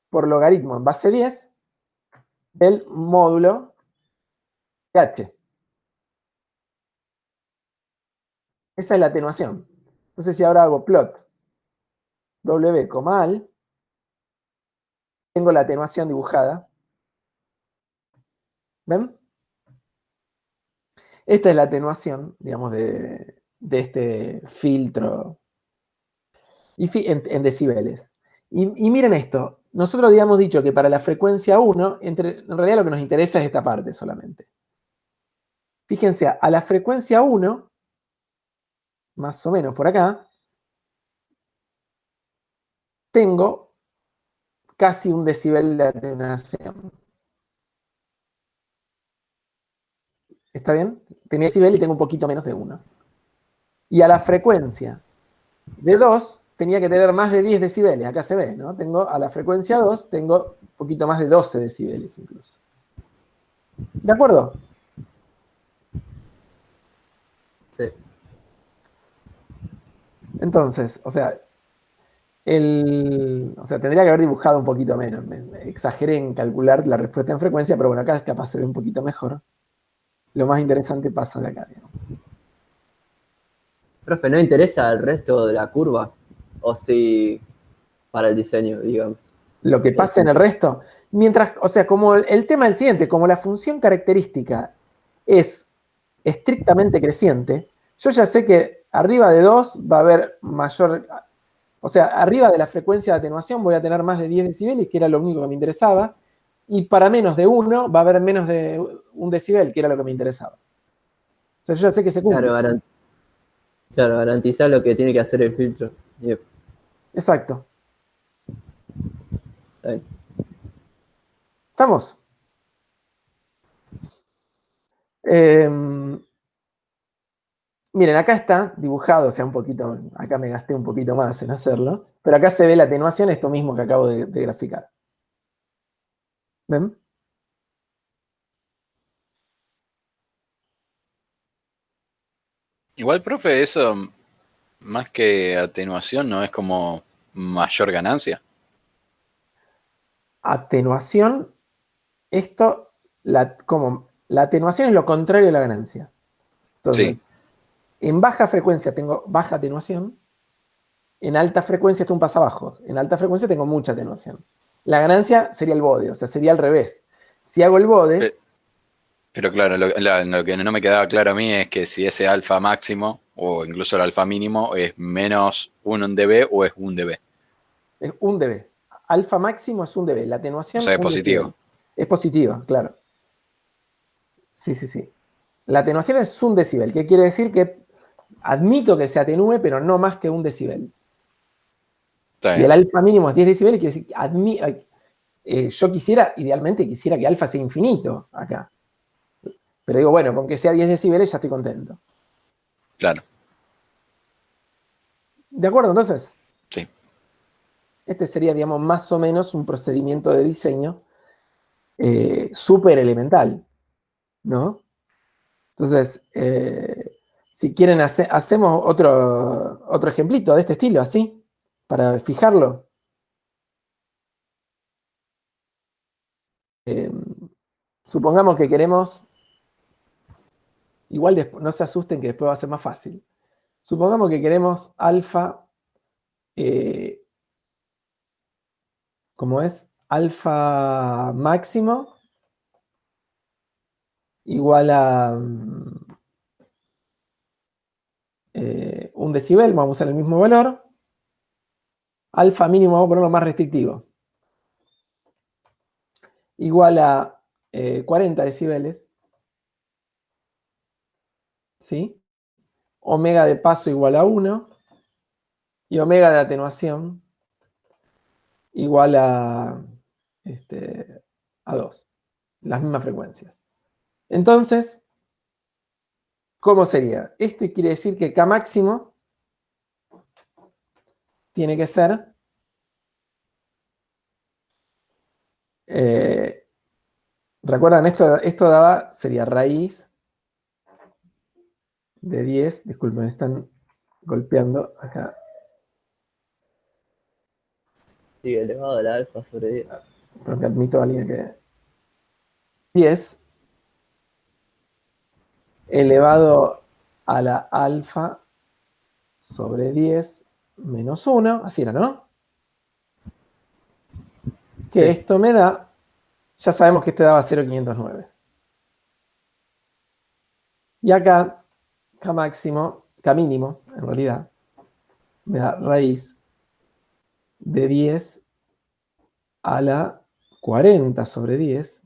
por logaritmo en base 10 del módulo de H? Esa es la atenuación. Entonces, si ahora hago plot W, al, tengo la atenuación dibujada. ¿Ven? Esta es la atenuación, digamos, de este filtro en decibeles. Y miren esto, nosotros habíamos dicho que para la frecuencia 1, en realidad lo que nos interesa es esta parte solamente. Fíjense, a la frecuencia 1, más o menos por acá, tengo casi un decibel de atenuación. ¿Está bien? Tenía decibel y tengo un poquito menos de 1. Y a la frecuencia de 2, tenía que tener más de 10 decibeles. Acá se ve, ¿no? Tengo a la frecuencia 2, tengo un poquito más de 12 decibeles incluso. ¿De acuerdo? Sí. Entonces, o sea, tendría que haber dibujado un poquito menos. Me exageré en calcular la respuesta en frecuencia, pero bueno, acá capaz se ve un poquito mejor. Lo más interesante pasa de acá, digamos. Profe, ¿no interesa el resto de la curva? O si para el diseño, digamos. Lo que pasa en el resto, o sea, como el tema del siguiente, como la función característica es estrictamente creciente, yo ya sé que arriba de 2 va a haber mayor, o sea, arriba de la frecuencia de atenuación voy a tener más de 10 decibeles, que era lo único que me interesaba, y para menos de 1 va a haber menos de 1 decibel, que era lo que me interesaba. O sea, yo ya sé que se cumple. Claro, garantizar lo que tiene que hacer el filtro. Yep. Exacto. Ahí. ¿Estamos? Miren, acá está dibujado, o sea, un poquito, acá me gasté un poquito más en hacerlo, pero acá se ve la atenuación, esto mismo que acabo de graficar. ¿Ven? Igual, profe, eso más que atenuación no es como mayor ganancia. Atenuación, como la atenuación es lo contrario de la ganancia. Entonces, Sí. en baja frecuencia tengo baja atenuación, en alta frecuencia está un pasabajo, en alta frecuencia tengo mucha atenuación. La ganancia sería el bode, o sea, sería al revés. Si hago el bode... Pero claro, lo que no me quedaba claro a mí es que si ese alfa máximo o incluso el alfa mínimo es menos 1 dB o es 1 dB. Es 1 dB. Alfa máximo es 1 dB. La atenuación O sea, es 1 positivo. decibel. Es positiva, claro. Sí. La atenuación es 1 decibel, que quiere decir que admito que se atenúe, pero no más que 1 decibel. Está Y el bien. alfa mínimo es 10 decibeles, quiere decir que yo idealmente quisiera que alfa sea infinito acá. Pero digo, bueno, con que sea 10 decibeles ya estoy contento. Claro. ¿De acuerdo, entonces? Sí. Este sería, digamos, más o menos un procedimiento de diseño súper elemental, ¿no? Entonces, si quieren, hacemos otro ejemplito de este estilo, así, para fijarlo. Supongamos que queremos, igual no se asusten que después va a ser más fácil. Supongamos que queremos alfa, como es alfa máximo, igual a 1 decibel, vamos a usar el mismo valor. Alfa mínimo, vamos a ponerlo más restrictivo. Igual a 40 decibeles. ¿Sí? Omega de paso igual a 1. Y omega de atenuación igual a 2. Las mismas frecuencias. Entonces, ¿cómo sería? Esto quiere decir que K máximo tiene que ser ¿recuerdan? Esto sería raíz de 10. Disculpen, me están golpeando acá. Sí, elevado a la alfa sobre 10. Porque admito a alguien que... 10 elevado a la alfa sobre 10 menos 1. Así era, ¿no? Que Sí. esto me da... Ya sabemos que este daba 0,509. Y acá, K máximo, K mínimo, en realidad, me da raíz de 10 a la 40 sobre 10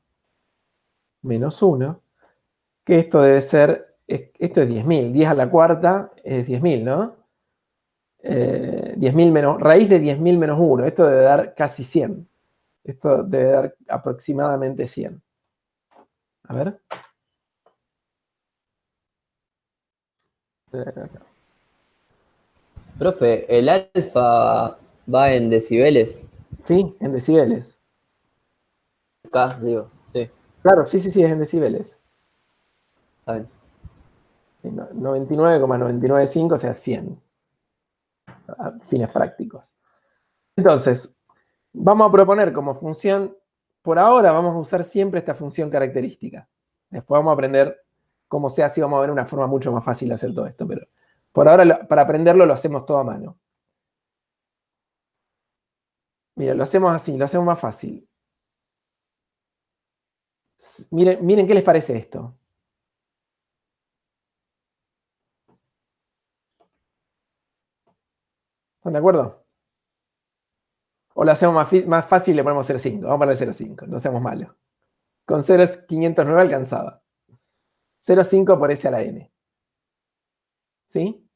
menos 1, que esto debe ser, esto es 10.000, 10 a la cuarta es 10.000, ¿no? 10.000 menos, raíz de 10.000 menos 1, esto debe dar casi 100. Esto debe dar aproximadamente 100. A ver. Profe, ¿el alfa va en decibeles? Sí, en decibeles. K, digo, sí, Claro, sí, es en decibeles. está bien. Sí, 99,995, o sea, 100. A fines prácticos. Entonces, vamos a proponer como función, por ahora vamos a usar siempre esta función característica. Después vamos a aprender cómo se hace y vamos a ver una forma mucho más fácil de hacer todo esto, pero por ahora para aprenderlo lo hacemos todo a mano. Mira, lo hacemos así, lo hacemos más fácil. Miren qué les parece esto. ¿Están de acuerdo? O lo hacemos más fácil, le ponemos 0,5. Vamos a poner 0,5, no seamos malos. Con 0,509 alcanzaba. 0,5 por S a la N. ¿Sí?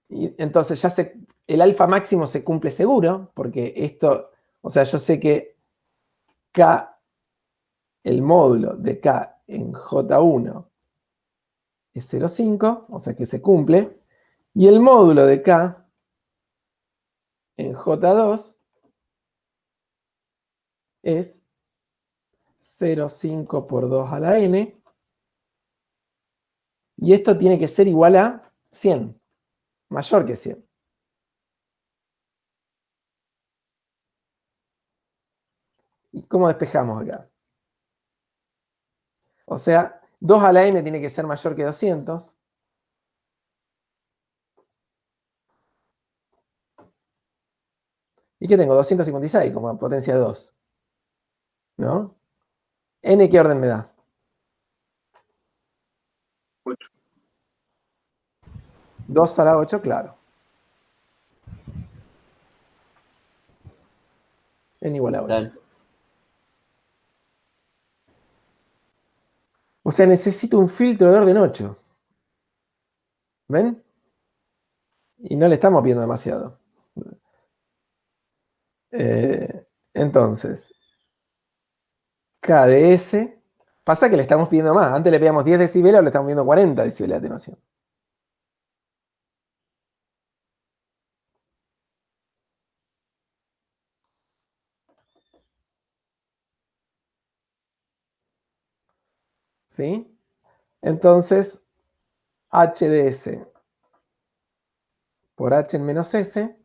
Y entonces el alfa máximo se cumple seguro, porque esto, o sea, yo sé que K, el módulo de K en J1 es 0,5, o sea que se cumple, y el módulo de K en J2 es 0,5 por 2 a la N, y esto tiene que ser igual a 100, mayor que 100. ¿Y cómo despejamos acá? O sea, 2 a la N tiene que ser mayor que 200. ¿Y qué tengo? 256 como potencia 2. ¿No? ¿N qué orden me da? 8. 2 a la 8, claro. N igual a 8. Claro. O sea, necesito un filtro de orden 8. ¿Ven? Y no le estamos pidiendo demasiado. Entonces, K de S. Pasa que le estamos pidiendo más. Antes le pedíamos 10 decibeles, ahora le estamos pidiendo 40 decibeles de atenuación. ¿sí? Entonces, h de s por h en menos s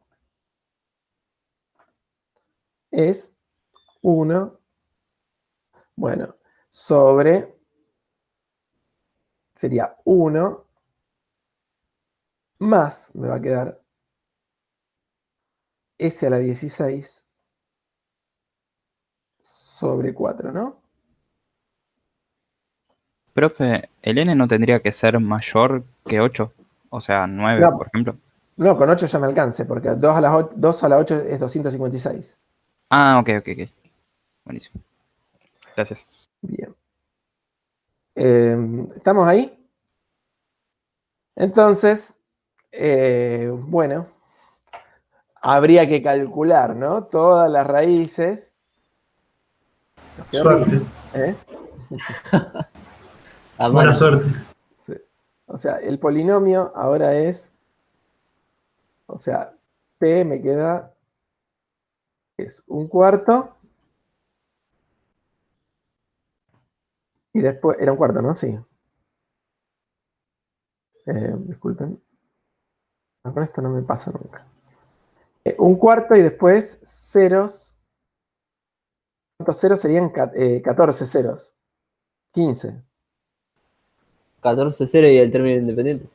es 1, bueno, sobre, sería 1 más, me va a quedar s a la 16 sobre 4, ¿no? Profe, el n no tendría que ser mayor que 8, o sea, 9, No. por ejemplo. No, con 8 ya me alcance, porque 2 a la 8 es 256. Ah, ok. Buenísimo. Gracias. Bien. ¿Estamos ahí? Entonces, bueno, habría que calcular, ¿no? Todas las raíces. Nos quedó Suerte. bien, ¿eh? A Buena mano. suerte. Sí. O sea, el polinomio ahora es, o sea, p me queda, es 1/4, y después, era 1/4, ¿no? Sí. Disculpen. No, con esto no me pasa nunca. 1/4 y después ceros. ¿Cuántos ceros serían? 14 ceros. 15. 14-0 y el término independiente.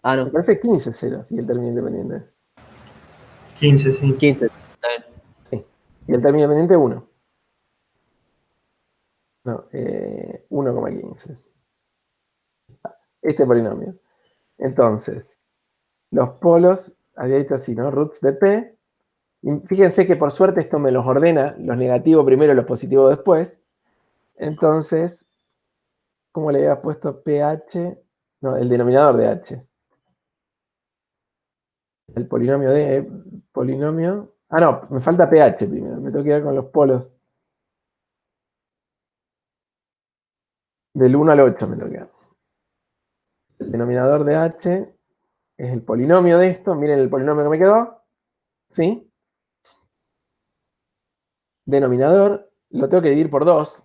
Ah, Me no. parece 15 ceros y el término independiente. 15, sí. 15. Está bien. Sí. Y el término independiente 1. No, 1,15. Este polinomio. Entonces, los polos, había dicho así, ¿no? Roots de P. Y fíjense que por suerte esto me los ordena, los negativos primero y los positivos después. Entonces, ¿cómo le había puesto pH? No, el denominador de H. El polinomio de polinomio. Ah, no, me falta pH primero. Me tengo que quedar con los polos. Del 1 al 8 me tengo que quedar. El denominador de H es el polinomio de esto. Miren el polinomio que me quedó. ¿Sí? Denominador lo tengo que dividir por 2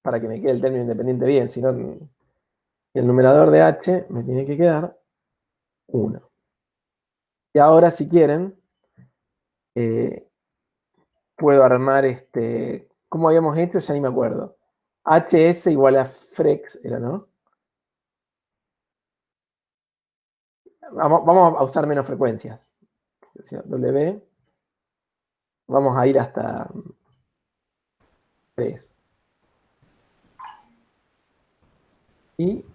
para que me quede el término independiente bien. Si no, el numerador de H me tiene que quedar 1. Y ahora, si quieren, puedo armar ¿cómo habíamos hecho? Ya ni me acuerdo. HS igual a frex, era, ¿no? Vamos a usar menos frecuencias. W. Vamos a ir hasta 3. Y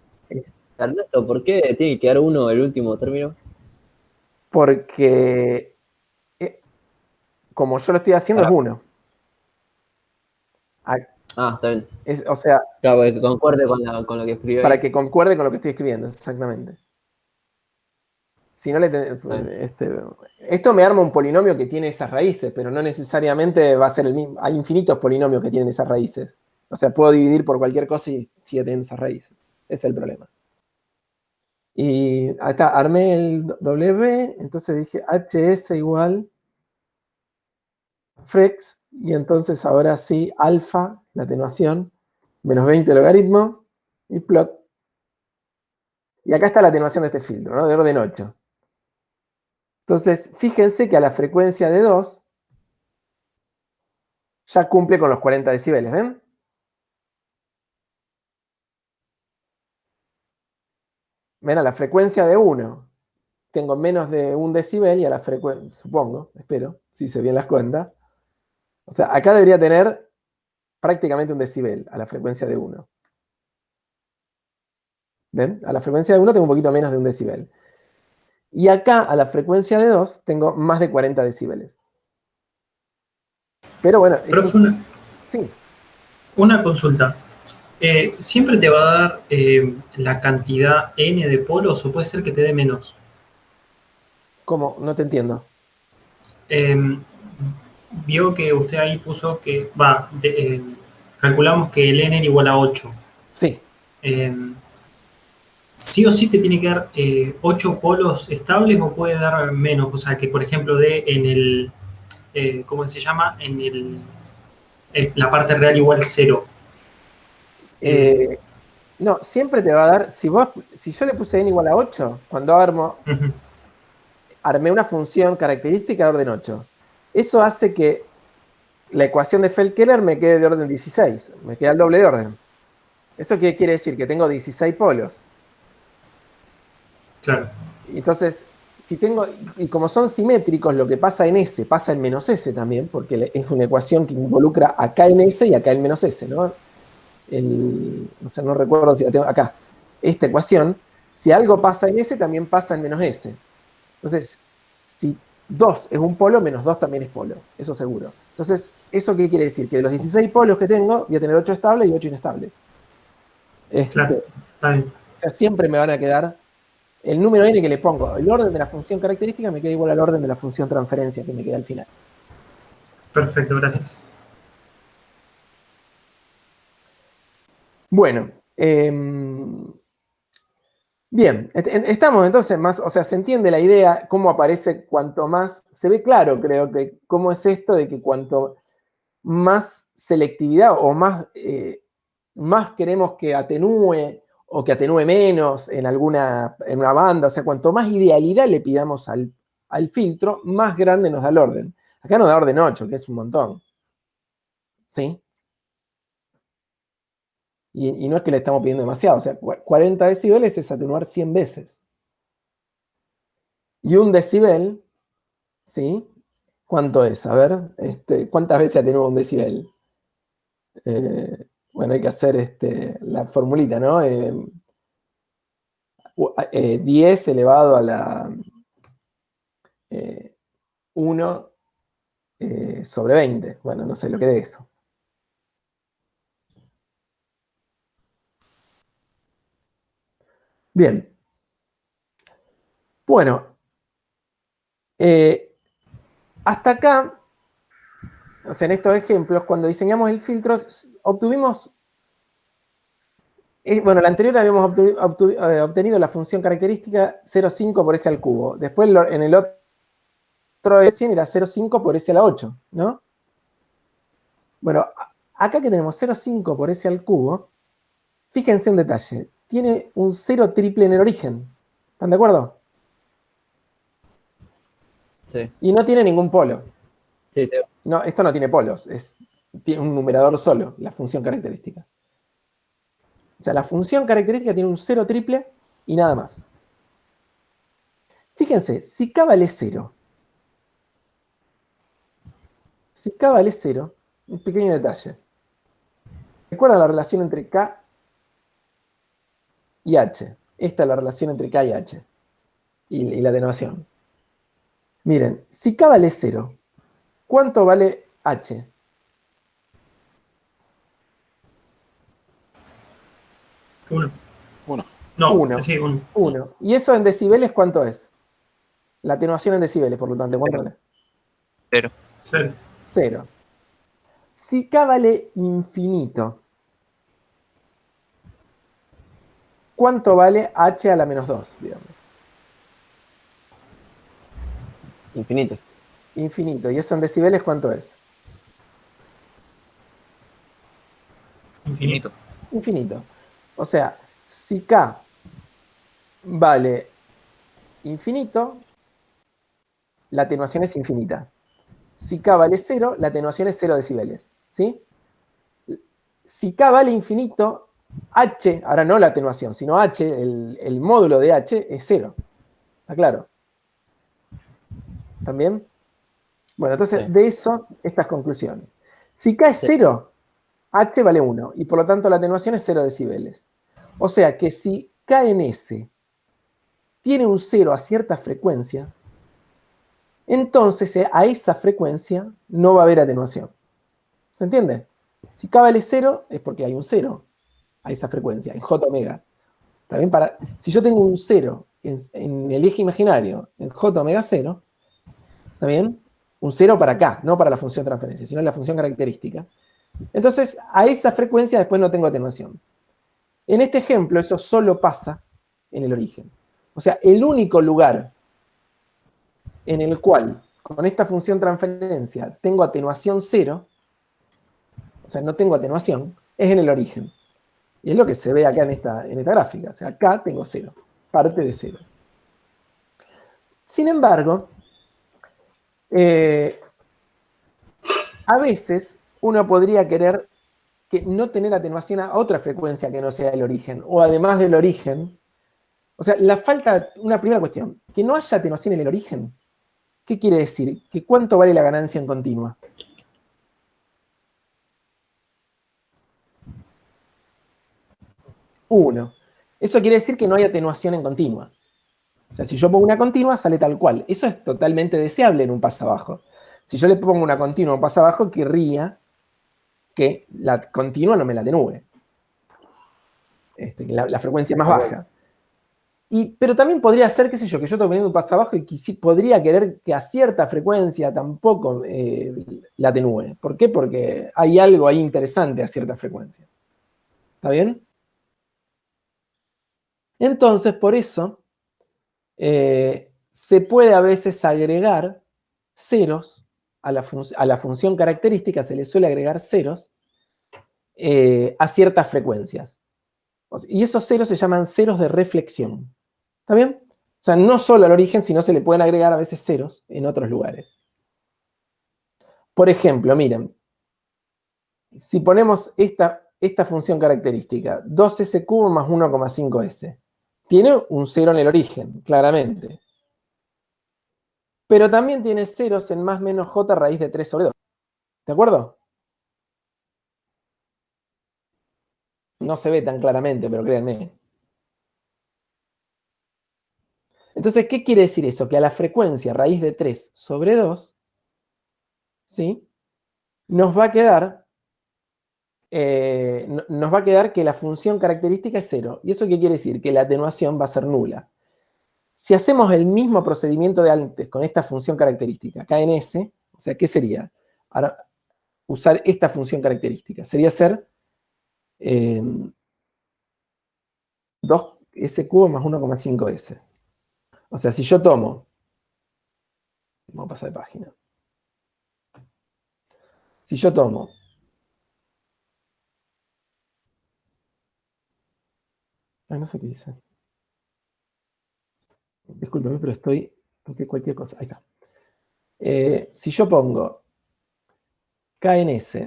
Ernesto, ¿por qué tiene que quedar 1 el último término? porque como yo lo estoy haciendo es 1. Ah, está bien. O sea, Claro, para que concuerde con lo que escribió para ahí. que concuerde con lo que estoy escribiendo, exactamente. Si no esto me arma un polinomio que tiene esas raíces, pero no necesariamente va a ser el mismo. Hay infinitos polinomios que tienen esas raíces. O sea, puedo dividir por cualquier cosa y sigue teniendo esas raíces. Ese es el problema. Y acá armé el W, entonces dije HS igual frex, y entonces ahora sí, alfa, la atenuación, menos 20 logaritmo, y plot. Y acá está la atenuación de este filtro, ¿no? De orden 8. Entonces, fíjense que a la frecuencia de 2 ya cumple con los 40 decibeles, ¿ven? Ven, a la frecuencia de 1 tengo menos de 1 decibel y a la frecuencia, supongo, espero, si hice bien las cuentas. O sea, acá debería tener prácticamente 1 decibel a la frecuencia de 1. ¿Ven? A la frecuencia de 1 tengo un poquito menos de 1 decibel. Y acá, a la frecuencia de 2, tengo más de 40 decibeles. Pero bueno, sí. Una consulta. ¿Siempre te va a dar la cantidad n de polos o puede ser que te dé menos? ¿Cómo? No te entiendo. Vio que usted ahí puso que, calculamos que el n era igual a 8. Sí. ¿Sí o sí te tiene que dar 8 polos estables o puede dar menos? O sea, que por ejemplo dé en el, ¿cómo se llama? En la parte real igual 0. No, siempre te va a dar, si yo le puse n igual a 8, cuando armé una función característica de orden 8, eso hace que la ecuación de Feld-Keller me quede de orden 16, me queda el doble de orden. ¿Eso qué quiere decir? Que tengo 16 polos. Claro. Entonces, y como son simétricos, lo que pasa en S pasa en menos S también, porque es una ecuación que involucra acá en S y acá en menos S, ¿no? No recuerdo si la tengo acá. Esta ecuación, si algo pasa en S, también pasa en menos S. Entonces, si 2 es un polo, menos 2 también es polo, eso seguro. Entonces, ¿eso qué quiere decir? Que de los 16 polos que tengo, voy a tener 8 estables y 8 inestables. Claro, está bien. O sea, siempre me van a quedar el número n que le pongo, el orden de la función característica me queda igual al orden de la función transferencia que me queda al final. Perfecto, gracias. Bueno, bien, estamos entonces más, o sea, se entiende la idea, cómo aparece cuanto más, se ve claro, creo, que cómo es esto de que cuanto más selectividad o más queremos que atenúe o que atenúe menos en una banda, o sea, cuanto más idealidad le pidamos al filtro, más grande nos da el orden. Acá nos da orden 8, que es un montón. ¿Sí? Y no es que le estamos pidiendo demasiado, o sea, 40 decibeles es atenuar 100 veces. Y un decibel, ¿sí? ¿Cuánto es? A ver, ¿cuántas veces atenúa un decibel? Bueno, hay que hacer la formulita, ¿no? 10 elevado a la 1 sobre 20. Bueno, no sé lo que de eso. Bien. Bueno. Hasta acá, o sea, en estos ejemplos, cuando diseñamos el filtro, obtuvimos... Bueno, la anterior habíamos obtenido la función característica 0,5 por s al cubo. Después en el otro de 100 era 0,5 por s a la 8, ¿no? Bueno, acá que tenemos 0,5 por s al cubo, fíjense un detalle. Tiene un 0 triple en el origen. ¿Están de acuerdo? Sí. Y no tiene ningún polo. Sí, No, esto no tiene polos. Tiene un numerador solo, la función característica. O sea, la función característica tiene un 0 triple y nada más. Fíjense, si k vale 0, un pequeño detalle. ¿Recuerdan la relación entre k y h? Esta es la relación entre k y h. Y la atenuación. Miren, si k vale 0, ¿cuánto vale h? 1. Uno. No, 1. sí, 1. 1. ¿Y eso en decibeles cuánto es? La atenuación en decibeles, por lo tanto, ¿cuánto vale? 0. 0. 0. Si k vale infinito, ¿cuánto vale h a la menos 2? Digamos? Infinito. Infinito. ¿Y eso en decibeles cuánto es? Infinito. Infinito. O sea, si k vale infinito, la atenuación es infinita. Si k vale 0, la atenuación es 0 decibeles. ¿Sí? Si k vale infinito, h, ahora no la atenuación, sino h, el módulo de h es 0. ¿Está claro? ¿También? Bueno, entonces Sí. de eso, estas conclusiones. Si k es 0, h vale 1, y por lo tanto la atenuación es 0 decibeles. O sea que si k en S tiene un 0 a cierta frecuencia, entonces a esa frecuencia no va a haber atenuación. ¿Se entiende? Si k vale 0 es porque hay un 0 a esa frecuencia, en j omega. También si yo tengo un 0 en el eje imaginario, en j omega 0, ¿está bien? Un 0 para acá, no para la función transferencia, sino la función característica. Entonces, a esa frecuencia después no tengo atenuación. En este ejemplo, eso solo pasa en el origen. O sea, el único lugar en el cual, con esta función transferencia, tengo atenuación 0, o sea, no tengo atenuación, es en el origen. Y es lo que se ve acá en esta gráfica. O sea, acá tengo 0, parte de 0. Sin embargo, a veces uno podría querer que no tener atenuación a otra frecuencia que no sea el origen, o además del origen. O sea, una primera cuestión, que no haya atenuación en el origen. ¿Qué quiere decir? Que ¿cuánto vale la ganancia en continua? 1. Eso quiere decir que no hay atenuación en continua. O sea, si yo pongo una continua, sale tal cual. Eso es totalmente deseable en un pasabajo. Si yo le pongo una continua a un pasabajo, querría que la continua no me la atenúe. Que la frecuencia más baja. Pero también podría ser, qué sé yo, que yo estoy poniendo un pasabajo y podría querer que a cierta frecuencia tampoco la atenúe. ¿Por qué? Porque hay algo ahí interesante a cierta frecuencia. ¿Está bien? Entonces, por eso, se puede a veces agregar ceros a la función característica, se le suele agregar ceros a ciertas frecuencias. Y esos ceros se llaman ceros de reflexión. ¿Está bien? O sea, no solo al origen, sino se le pueden agregar a veces ceros en otros lugares. Por ejemplo, miren, si ponemos esta función característica, 2s cubo más 1,5s, tiene un cero en el origen, claramente. Pero también tiene ceros en más menos j raíz de 3 sobre 2. ¿De acuerdo? No se ve tan claramente, pero créanme. Entonces, ¿qué quiere decir eso? Que a la frecuencia raíz de 3 sobre 2, ¿sí? Nos va a quedar que la función característica es 0. ¿Y eso qué quiere decir? Que la atenuación va a ser nula. Si hacemos el mismo procedimiento de antes con esta función característica, kns, o sea, ¿qué sería? Ahora, usar esta función característica. Sería ser 2s cubo más 1,5s. O sea, si yo tomo... Vamos a pasar de página. Si yo tomo... Ay, no sé qué dice. Discúlpeme, pero estoy... Porque cualquier cosa... Ahí está. Si yo pongo kns,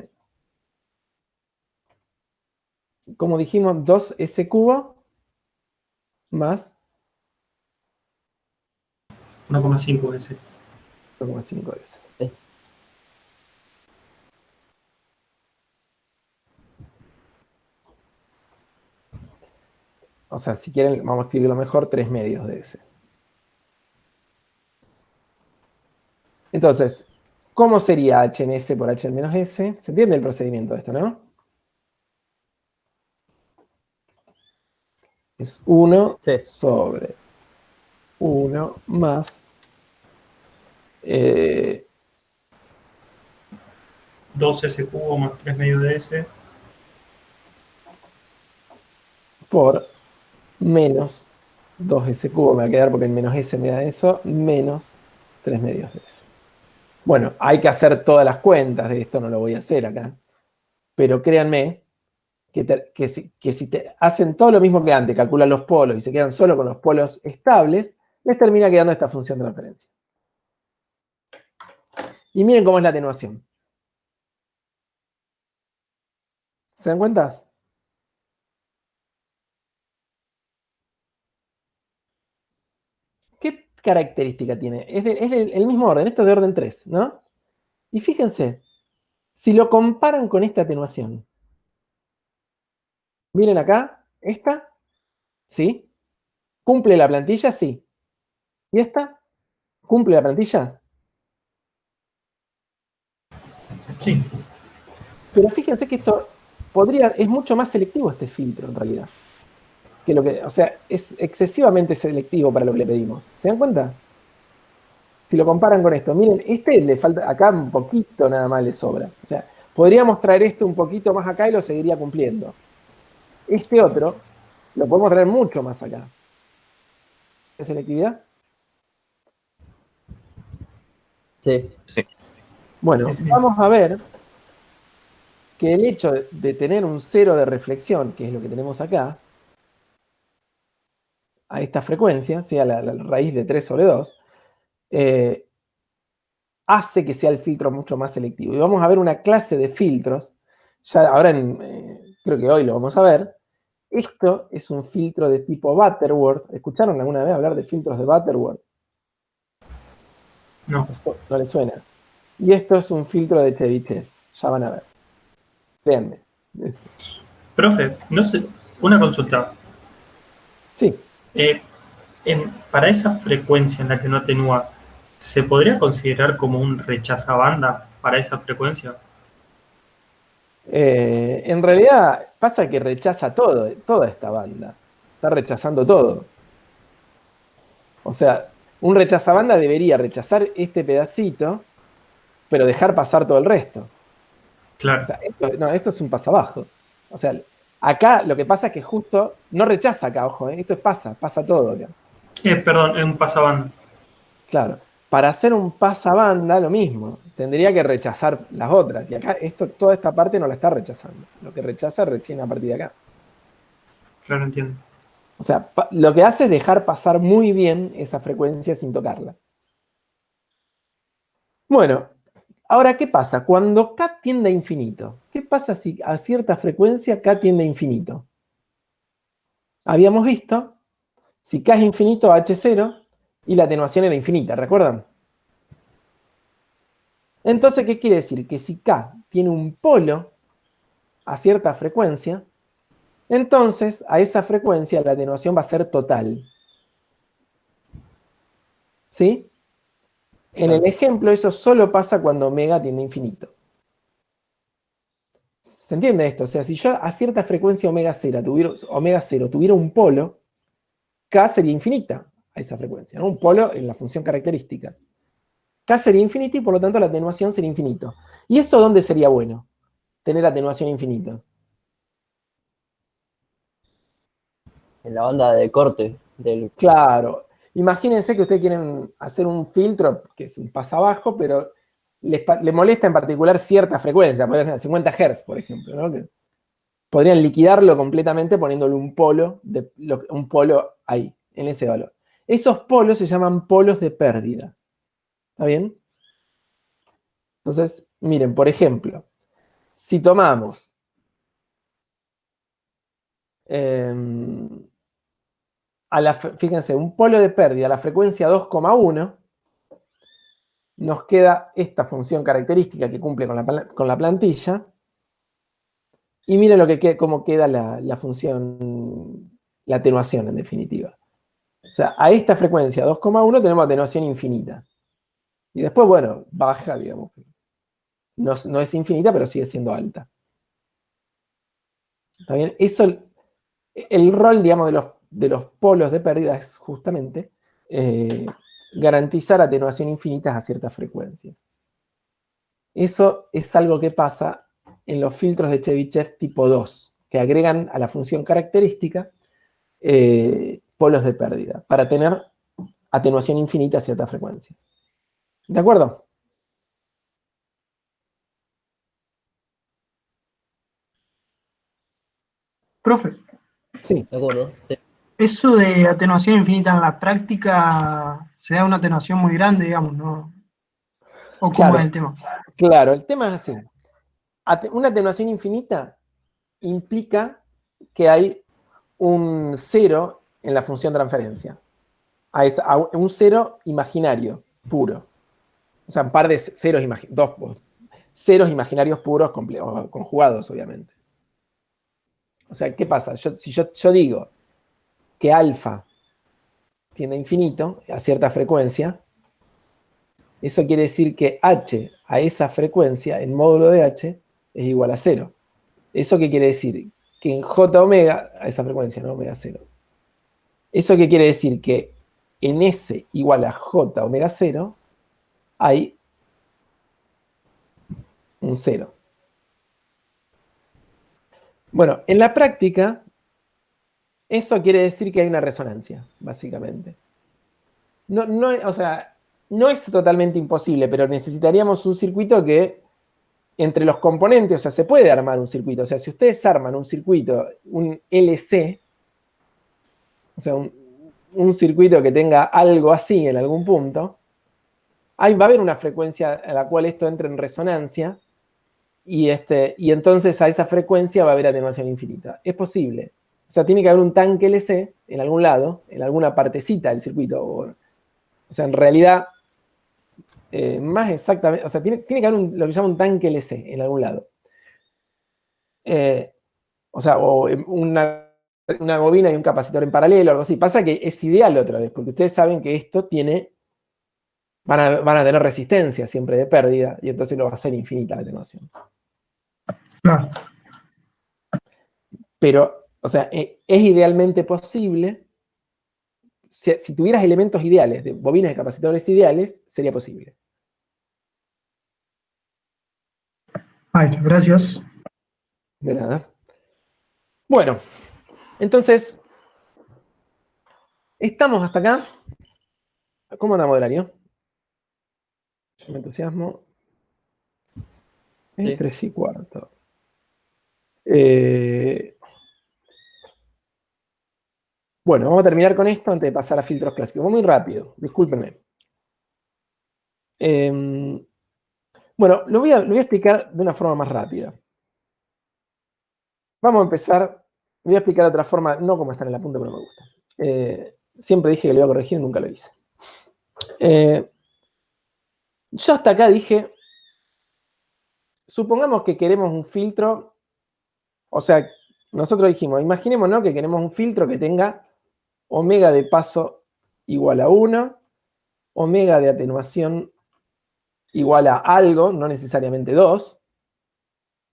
como dijimos, 2s cubo más 1,5s. 1,5s. Eso. O sea, si quieren, vamos a escribirlo mejor, 3 medios de s. Entonces, ¿cómo sería h en s por h en menos s? ¿Se entiende el procedimiento de esto, no? Es 1 Sí. sobre 1 más 2s cubo más 3 medios de s. por menos 2s cubo, me va a quedar porque el menos s me da eso, menos 3 medios de s. Bueno, hay que hacer todas las cuentas de esto, no lo voy a hacer acá. Pero créanme que si te hacen todo lo mismo que antes, calculan los polos y se quedan solo con los polos estables, les termina quedando esta función de referencia. Y miren cómo es la atenuación. ¿Se dan cuenta? ¿Qué característica tiene? Es del mismo orden, esto es de orden 3, ¿no? Y fíjense, si lo comparan con esta atenuación, miren acá, esta, ¿sí? ¿Cumple la plantilla? Sí. ¿Y esta? ¿Cumple la plantilla? Sí. Pero fíjense que esto es mucho más selectivo este filtro en realidad. O sea, es excesivamente selectivo para lo que le pedimos. ¿Se dan cuenta? Si lo comparan con esto, miren, le falta acá un poquito nada más le sobra. O sea, podríamos traer esto un poquito más acá y lo seguiría cumpliendo. Este otro lo podemos traer mucho más acá. ¿Es selectividad? Sí. Bueno, Sí. vamos a ver que el hecho de tener un cero de reflexión, que es lo que tenemos acá, a esta frecuencia, sea la raíz de 3 sobre 2, hace que sea el filtro mucho más selectivo. Y vamos a ver una clase de filtros, ya ahora creo que hoy lo vamos a ver. Esto es un filtro de tipo Butterworth. ¿Escucharon alguna vez hablar de filtros de Butterworth? No. Eso no les suena. Y esto es un filtro de Chebyshev. Ya van a ver. Véanme. Profe, no sé, una consulta. Sí. Para esa frecuencia en la que no atenúa, ¿se podría considerar como un rechazabanda para esa frecuencia? En realidad pasa que rechaza toda esta banda. Está rechazando todo. O sea, un rechazabanda debería rechazar este pedacito, pero dejar pasar todo el resto. Claro. O sea, esto es un pasabajos. O sea, acá lo que pasa es que justo no rechaza acá, ojo, esto es pasa todo acá. Perdón, es un pasabanda. Claro. Para hacer un pasabanda, lo mismo. Tendría que rechazar las otras. Y acá toda esta parte no la está rechazando. Lo que rechaza recién a partir de acá. Claro, entiendo. O sea, lo que hace es dejar pasar muy bien esa frecuencia sin tocarla. Bueno, ahora, ¿qué pasa? Cuando K tiende a infinito, ¿qué pasa si a cierta frecuencia K tiende a infinito? Habíamos visto, si K es infinito, H0, y la atenuación era infinita, ¿recuerdan? Entonces, ¿qué quiere decir? Que si K tiene un polo a cierta frecuencia, entonces a esa frecuencia la atenuación va a ser total. ¿Sí? En el ejemplo, eso solo pasa cuando omega tiende a infinito. ¿Se entiende esto? O sea, si yo a cierta frecuencia omega 0 tuviera un polo, K sería infinita a esa frecuencia, ¿no? Un polo en la función característica. K sería infinito y por lo tanto la atenuación sería infinito. ¿Y eso dónde sería bueno? Tener atenuación infinita. En la banda de corte del... Claro. Imagínense que ustedes quieren hacer un filtro, que es un pasabajo, pero le molesta en particular cierta frecuencia, podría ser 50 Hz, por ejemplo, ¿no? Que podrían liquidarlo completamente poniéndole un polo ahí, en ese valor. Esos polos se llaman polos de pérdida. ¿Está bien? Entonces, miren, por ejemplo, si tomamos fíjense, un polo de pérdida a la frecuencia 2,1, nos queda esta función característica que cumple con la plantilla. Y miren cómo queda la función, la atenuación en definitiva. O sea, a esta frecuencia 2,1 tenemos atenuación infinita. Y después, bueno, baja, digamos. No es infinita, pero sigue siendo alta. ¿Está bien? Eso, el rol, digamos, de los polos de pérdida es justamente garantizar atenuación infinitas a ciertas frecuencias. Eso es algo que pasa en los filtros de Chebyshev tipo 2, que agregan a la función característica polos de pérdida, para tener atenuación infinita a ciertas frecuencias. ¿De acuerdo? Profe, Sí. ¿De acuerdo? Sí. eso de atenuación infinita en la práctica se da una atenuación muy grande, digamos, ¿no? ¿O cómo Claro. es el tema? Claro, el tema es así. Una atenuación infinita implica que hay un cero en la función transferencia. Un cero imaginario, puro. O sea, un par de ceros, dos ceros imaginarios puros conjugados, obviamente. O sea, ¿qué pasa? Si yo digo que alfa tiende a infinito a cierta frecuencia, eso quiere decir que h a esa frecuencia, en módulo de h, es igual a 0. ¿Eso qué quiere decir? Que en j omega, a esa frecuencia, ¿no? Omega 0. ¿Eso qué quiere decir? Que en S igual a j omega 0 hay un 0. Bueno, en la práctica, eso quiere decir que hay una resonancia, básicamente. O sea, no es totalmente imposible, pero necesitaríamos un circuito que entre los componentes, o sea, se puede armar un circuito. O sea, si ustedes arman un circuito, un LC, o sea, un circuito que tenga algo así en algún punto, ahí va a haber una frecuencia a la cual esto entre en resonancia y entonces a esa frecuencia va a haber atenuación infinita. Es posible. O sea, tiene que haber un tanque LC en algún lado, en alguna partecita del circuito. O sea, en realidad, más exactamente, o sea, tiene que haber lo que se llama un tanque LC en algún lado. O sea, o una bobina y un capacitor en paralelo, algo así. Pasa que es ideal otra vez, porque ustedes saben que esto van a tener resistencia siempre de pérdida, y entonces lo va a hacer infinita la atenuación. Claro. Pero, o sea, es idealmente posible. Si tuvieras elementos ideales, de bobinas y capacitores ideales, sería posible. Ahí está, gracias. De nada. Bueno, entonces, estamos hasta acá. ¿Cómo andamos de horario? Yo me entusiasmo. Sí. 3:15. Bueno, vamos a terminar con esto antes de pasar a filtros clásicos. Voy muy rápido, discúlpenme. Bueno, lo voy a explicar de una forma más rápida. Vamos a empezar. Voy a explicar de otra forma, no como está en el apunte, pero me gusta. Siempre dije que lo iba a corregir y nunca lo hice. Yo hasta acá dije, supongamos que queremos un filtro, o sea, nosotros dijimos, imaginémonos que queremos un filtro que tenga omega de paso igual a 1, omega de atenuación igual a algo, no necesariamente 2,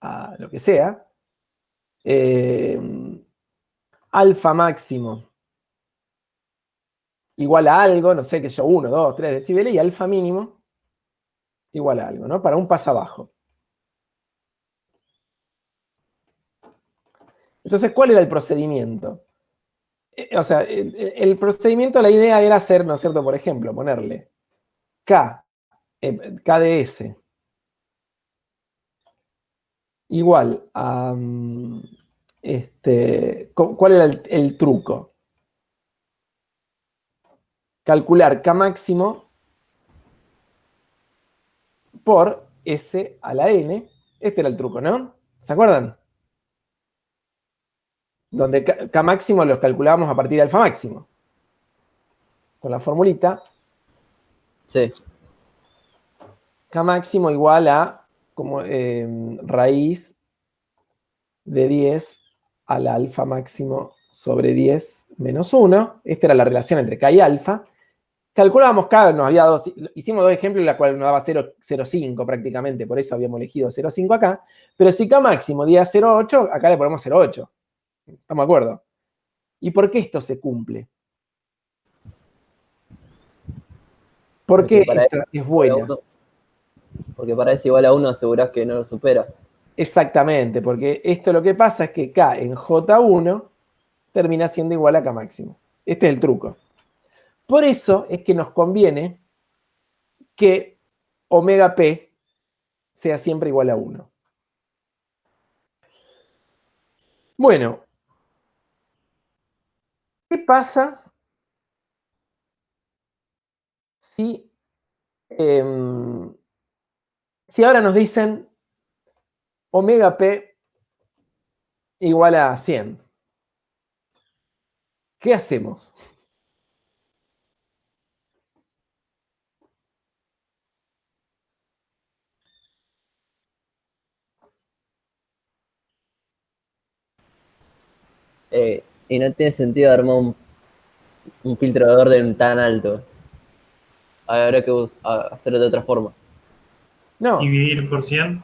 a lo que sea, alfa máximo igual a algo, no sé qué yo, 1, 2, 3 decibeles, y alfa mínimo igual a algo, ¿no? Para un paso abajo. Entonces, ¿cuál era el procedimiento? O sea, el procedimiento, la idea era hacer, ¿no es cierto? Por ejemplo, ponerle KDS igual a... ¿cuál era el truco? Calcular K máximo por S a la N. Este era el truco, ¿no? ¿Se acuerdan? Donde K máximo los calculábamos a partir de alfa máximo. Con la formulita. Sí. K máximo igual a como raíz de 10 al alfa máximo sobre 10 menos 1. Esta era la relación entre K y alfa. Calculábamos K, nos había dado, hicimos dos ejemplos en la cual nos daba 0,05 prácticamente, por eso habíamos elegido 0,5 acá. Pero si K máximo diera 0,8, acá le ponemos 0,8. ¿Estamos de acuerdo? ¿Y por qué esto se cumple? Porque esta es buena. Porque para S igual a 1 asegurás que no lo supera. Exactamente, porque esto lo que pasa es que K en J1 termina siendo igual a K máximo. Este es el truco. Por eso es que nos conviene que omega P sea siempre igual a 1. Bueno, ¿qué pasa si ahora nos dicen omega P igual a 100? ¿Qué hacemos? Y no tiene sentido armar un filtro de orden tan alto. Habrá que hacerlo de otra forma. No. Dividir por 100.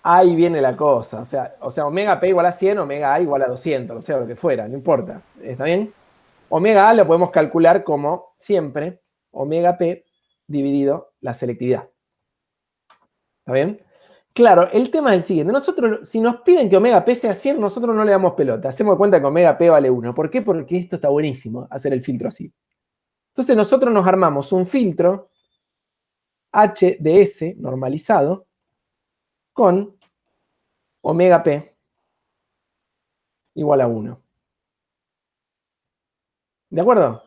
Ahí viene la cosa. O sea, omega P igual a 100, omega A igual a 200, o sea, lo que fuera, no importa. ¿Está bien? Omega A lo podemos calcular como siempre omega P dividido la selectividad. ¿Está bien? Claro, el tema es el siguiente. Nosotros, si nos piden que omega P sea 100, nosotros no le damos pelota. Hacemos de cuenta que omega P vale 1. ¿Por qué? Porque esto está buenísimo, hacer el filtro así. Entonces nosotros nos armamos un filtro HDS normalizado con omega p igual a 1. ¿De acuerdo?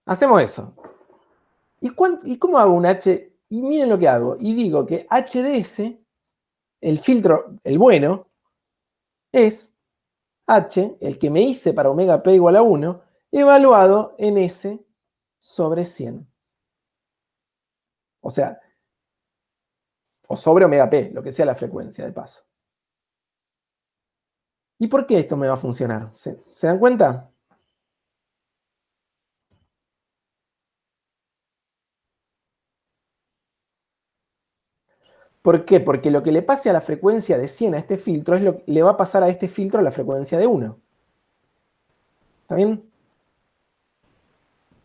Hacemos eso. ¿Y cómo hago un H? Y miren lo que hago. Y digo que HDS, el filtro, el bueno, es H, el que me hice para omega p igual a 1, evaluado en S sobre 100. O sea, o sobre omega p, lo que sea la frecuencia de paso. ¿Y por qué esto me va a funcionar? ¿Se dan cuenta? ¿Por qué? Porque lo que le pase a la frecuencia de 100 a este filtro es lo que le va a pasar a este filtro a la frecuencia de 1. ¿Está bien?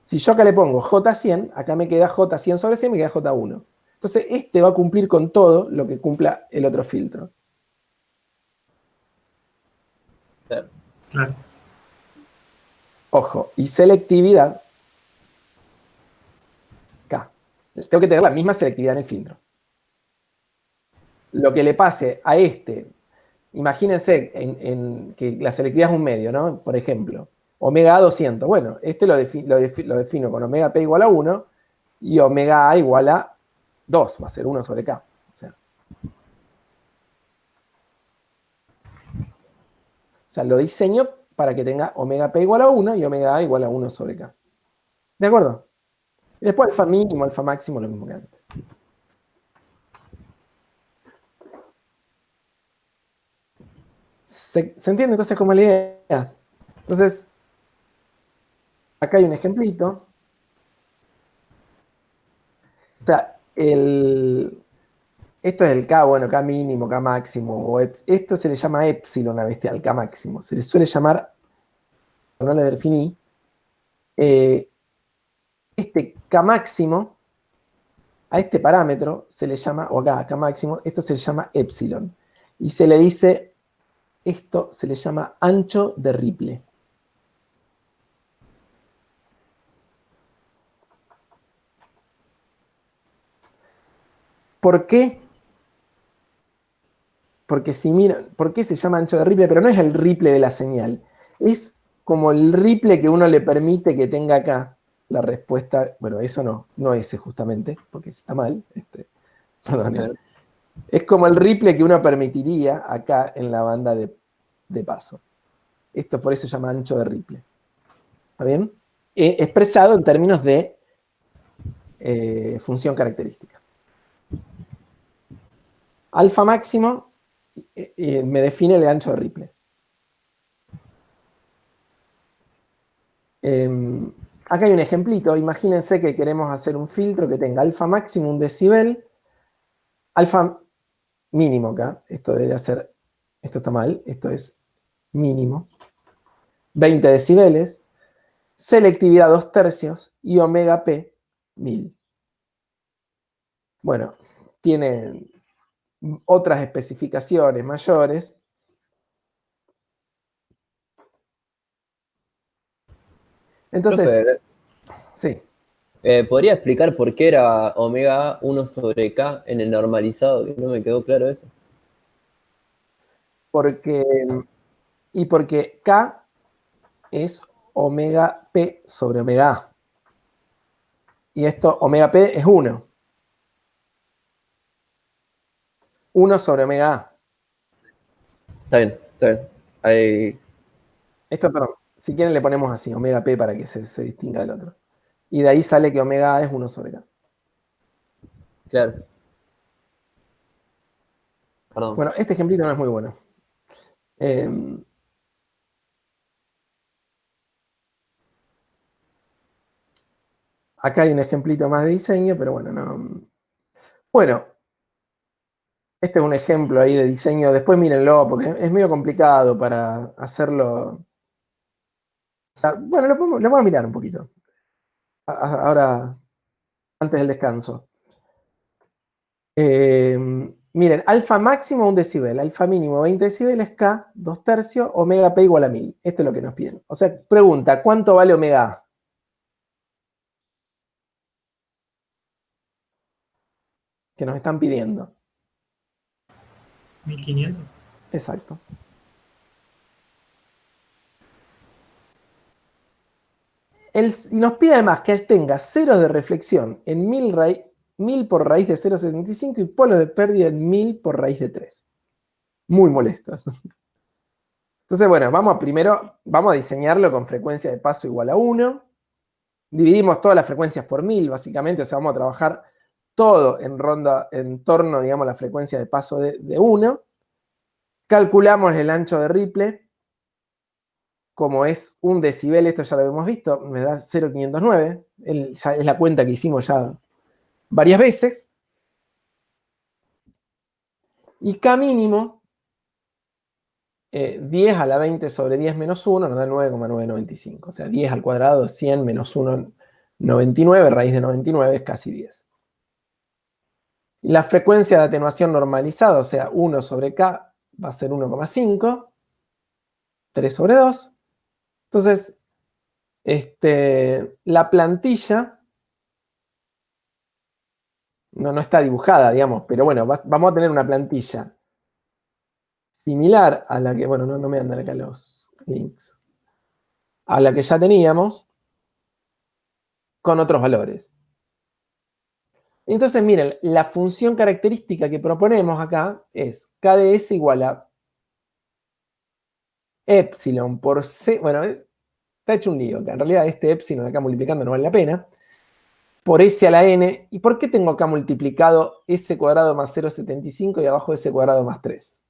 Si yo acá le pongo J100, acá me queda J100 sobre 100, me queda J1. Entonces, este va a cumplir con todo lo que cumpla el otro filtro. Claro. Ojo, y selectividad K. Tengo que tener la misma selectividad en el filtro. Lo que le pase a este, imagínense que la selectividad es un medio, ¿no? Por ejemplo, omega A 200. Bueno, este lo defino con omega P igual a 1 y omega A igual a 2, va a ser 1 sobre K. O sea, lo diseño para que tenga omega P igual a 1 y omega A igual a 1 sobre K. ¿De acuerdo? Y después alfa mínimo, alfa máximo, lo mismo que antes. ¿Se entiende entonces cómo es la idea? Entonces, acá hay un ejemplito. O sea, esto es el K, bueno, K mínimo, K máximo. Esto se le llama epsilon a este al K máximo. Se le suele llamar, no le definí, este K máximo, a este parámetro se le llama, o acá, K máximo, esto se le llama epsilon. Y se le dice, esto se le llama ancho de Ripley. ¿Por qué? Porque si miran, ¿por qué se llama ancho de Ripley? Pero no es el Ripley de la señal. Es como el Ripley que uno le permite que tenga acá la respuesta. Bueno, eso no ese justamente, porque está mal. Perdón. Es como el Ripley que uno permitiría acá en la banda de paso. Esto por eso se llama ancho de Ripley. ¿Está bien? Expresado en términos de función característica. Alfa máximo me define el ancho de Ripley. Acá hay un ejemplito. Imagínense que queremos hacer un filtro que tenga alfa máximo 1 decibel, alfa mínimo acá. Esto está mal, esto es mínimo. 20 decibeles, selectividad 2/3 y omega p 1000. Bueno, tiene otras especificaciones mayores. Entonces, Profe, sí. ¿podría explicar por qué era omega A 1 sobre K en el normalizado? Que no me quedó claro eso. Porque K es omega P sobre omega A. Y esto, omega P es 1. 1 sobre omega A. Está bien, está bien. Ahí, Esto, perdón, si quieren le ponemos así, omega P para que se distinga del otro. Y de ahí sale que omega A es 1 sobre K. claro. Perdón. Bueno, este ejemplito no es muy bueno. Acá hay un ejemplito más de diseño, pero bueno, no. Bueno, este es un ejemplo ahí de diseño. Después mírenlo, porque es medio complicado para hacerlo. O sea, bueno, lo vamos a mirar un poquito. Ahora, antes del descanso. Miren, alfa máximo 1 decibel, alfa mínimo 20 decibeles, K 2/3, omega P igual a 1000. Esto es lo que nos piden. O sea, pregunta, ¿cuánto vale omega A? que nos están pidiendo. 1500. Exacto. Y nos pide además que tenga ceros de reflexión en 1000 por raíz de 0,75 y polos de pérdida en 1000 por raíz de 3. Muy molesto. Entonces, bueno, vamos a diseñarlo con frecuencia de paso igual a 1. Dividimos todas las frecuencias por 1000, básicamente. O sea, vamos a trabajar todo en torno, digamos, a la frecuencia de paso de 1. Calculamos el ancho de Ripple. Como es 1 decibel, esto ya lo hemos visto, me da 0,509. Ya es la cuenta que hicimos ya varias veces. Y K mínimo, 10 a la 20 sobre 10 menos 1 nos da 9,995. O sea, 10 al cuadrado, 100 menos 1, 99. Raíz de 99 es casi 10. Y la frecuencia de atenuación normalizada, o sea, 1 sobre K, va a ser 1,5. 3 sobre 2. Entonces, la plantilla no está dibujada, digamos, pero bueno, vamos a tener una plantilla similar a la que, bueno, no me andan acá los links, a la que ya teníamos, con otros valores. Entonces, miren, la función característica que proponemos acá es KdS igual a epsilon por C, bueno, está hecho un lío acá. En realidad este epsilon acá multiplicando no vale la pena. Por S a la n. ¿Y por qué tengo acá multiplicado S cuadrado más 0,75 y abajo S cuadrado más 3?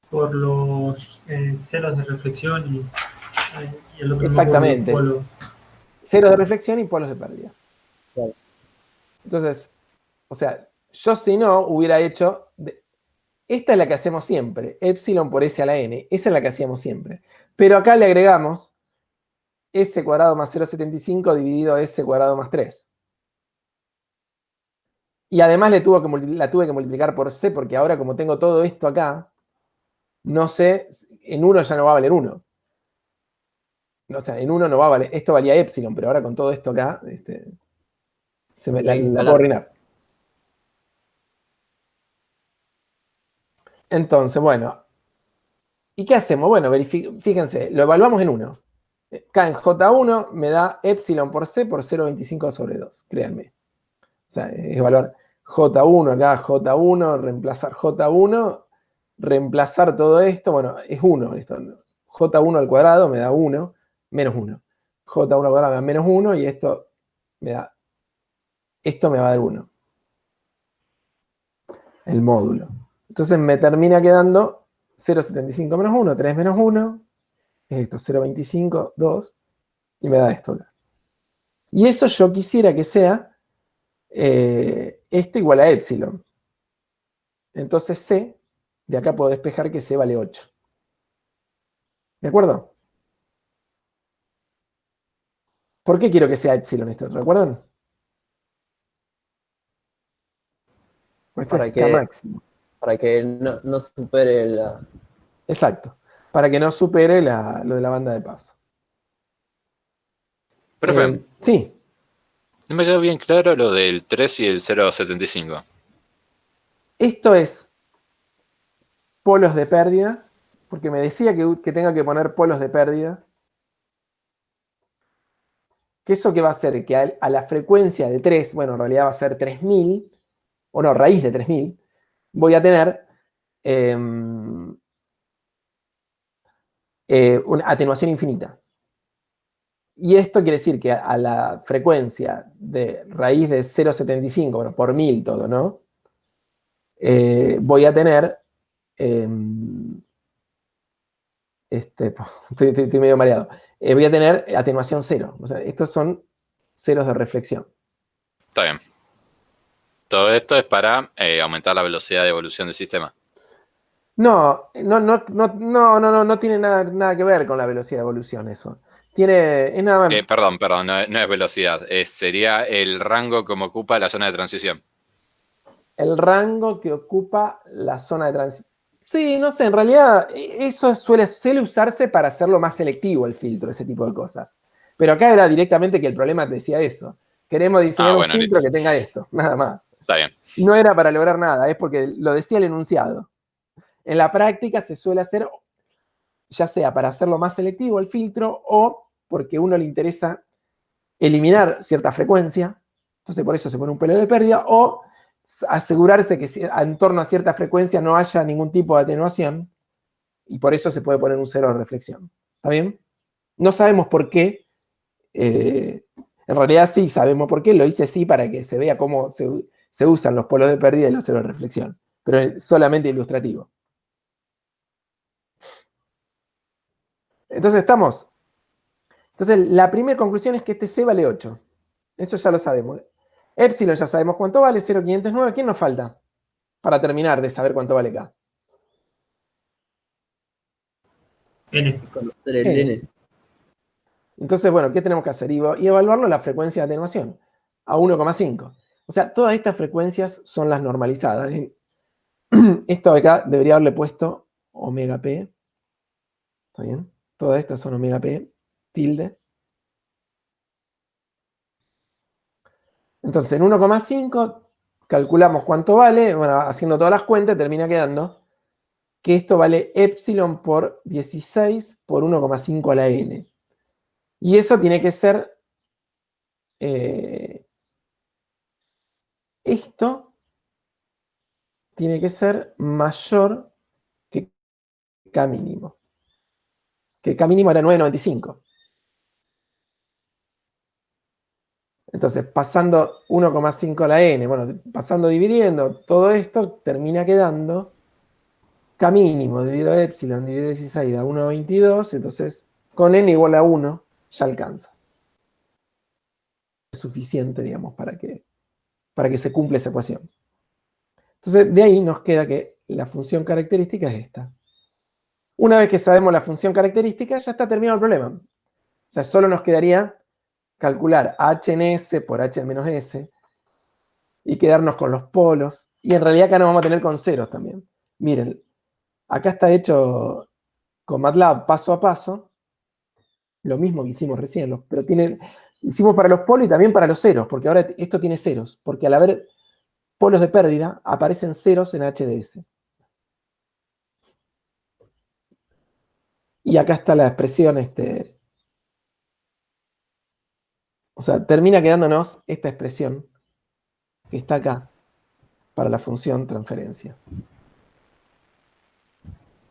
Por los ceros de reflexión y el otro Exactamente. polo. Ceros de reflexión y polos de pérdida. Claro. Entonces, o sea, yo si no hubiera hecho... Esta es la que hacemos siempre, epsilon por S a la n. Esa es la que hacíamos siempre. Pero acá le agregamos S cuadrado más 0,75 dividido S cuadrado más 3. Y además la tuve que multiplicar por C, porque ahora como tengo todo esto acá, no sé, en 1 ya no va a valer 1. O sea, en 1 no va a valer, esto valía epsilon, pero ahora con todo esto acá, la puedo arruinar. Entonces, bueno, ¿y qué hacemos? Bueno, fíjense, lo evaluamos en 1. K en J1 me da epsilon por C por 0,25 sobre 2, créanme. O sea, es evaluar J1 acá, J1, reemplazar J1, reemplazar todo esto, bueno, es 1. J1 al cuadrado me da 1, menos 1. J1 al cuadrado me da menos 1 y esto me va a dar 1. El módulo. Entonces me termina quedando 0,75 menos 1, 3 menos 1, es esto, 0,25, 2, y me da esto acá. Y eso yo quisiera que sea esto igual a epsilon. Entonces C, de acá puedo despejar que C vale 8. ¿De acuerdo? ¿Por qué quiero que sea epsilon esto? ¿Recuerdan? Pues esto es K máximo. Para que no supere la... Exacto. Para que no supere lo de la banda de paso. Profe, sí. no me quedó bien claro lo del 3 y el 0,75. Esto es polos de pérdida, porque me decía que tenga que poner polos de pérdida. ¿Que eso qué va a hacer? Que a la frecuencia de 3, bueno, en realidad va a ser 3000, o no, raíz de 3000, voy a tener una atenuación infinita. Y esto quiere decir que a la frecuencia de raíz de 0,75, bueno, por 1000 todo, ¿no? Voy a tener... estoy medio mareado. Voy a tener atenuación 0. O sea, estos son ceros de reflexión. Está bien. Todo esto es para aumentar la velocidad de evolución del sistema. No tiene nada que ver con la velocidad de evolución eso. Es nada más... Perdón, no es velocidad. Sería el rango como ocupa la zona de transición. El rango que ocupa la zona de transición. Sí, no sé, en realidad eso suele usarse para hacerlo más selectivo el filtro, ese tipo de cosas. Pero acá era directamente que el problema te decía eso, Queremos diseñar bueno, un filtro listo. que tenga esto, nada más. Está bien. No era para lograr nada, es porque lo decía el enunciado. En la práctica se suele hacer, ya sea para hacerlo más selectivo el filtro o porque a uno le interesa eliminar cierta frecuencia, entonces por eso se pone un pelo de pérdida, o asegurarse que en torno a cierta frecuencia no haya ningún tipo de atenuación, y por eso se puede poner un cero de reflexión. ¿Está bien? No sabemos por qué. En realidad sí sabemos por qué, lo hice así para que se vea cómo se usan los polos de pérdida y los ceros de reflexión, pero es solamente ilustrativo. Entonces la primera conclusión es que este C vale 8. Eso ya lo sabemos. Epsilon ya sabemos cuánto vale, 0,509. ¿Quién nos falta para terminar de saber cuánto vale K? N. Conocer el N. N. Entonces, bueno, ¿qué tenemos que hacer? Y evaluarlo la frecuencia de atenuación, a 1,5. O sea, todas estas frecuencias son las normalizadas. Esto de acá debería haberle puesto omega p. ¿Está bien? Todas estas son omega p tilde. Entonces, en 1,5 calculamos cuánto vale. Bueno, haciendo todas las cuentas, termina quedando que esto vale epsilon por 16 por 1,5 a la n. Y eso tiene que ser esto tiene que ser mayor que K mínimo. Que K mínimo era 9,95. Entonces, pasando 1,5 a la n, bueno, pasando dividiendo todo esto, termina quedando K mínimo dividido a epsilon dividido a 16 a 1,22. Entonces, con n igual a 1, ya alcanza. Es suficiente, digamos, para que se cumpla esa ecuación. Entonces, de ahí nos queda que la función característica es esta. Una vez que sabemos la función característica, ya está terminado el problema. O sea, solo nos quedaría calcular h en s por h en menos s y quedarnos con los polos. Y en realidad acá nos vamos a tener con ceros también. Miren, acá está hecho con MATLAB paso a paso. Lo mismo que hicimos recién, pero hicimos para los polos y también para los ceros, porque ahora esto tiene ceros, porque al haber polos de pérdida aparecen ceros en HDS. Y acá está la expresión, o sea, termina quedándonos esta expresión que está acá para la función transferencia.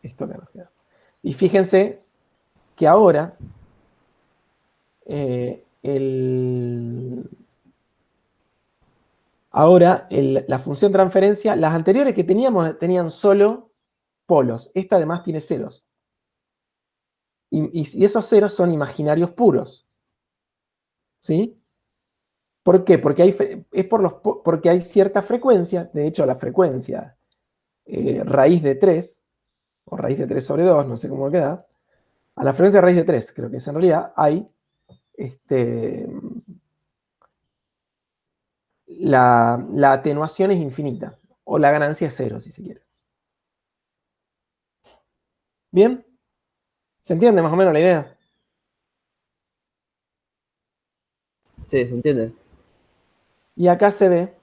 Esto que nos queda. Y fíjense que ahora la función transferencia, las anteriores que teníamos tenían solo polos. Esta además tiene ceros. Y esos ceros son imaginarios puros. ¿Sí? ¿Por qué? Porque porque hay cierta frecuencia, de hecho la frecuencia raíz de 3, o raíz de 3 sobre 2, no sé cómo queda, a la frecuencia raíz de 3, creo que es en realidad, hay la atenuación es infinita, o la ganancia es cero, si se quiere. ¿Bien? ¿Se entiende más o menos la idea? Sí, se entiende. Y acá se ve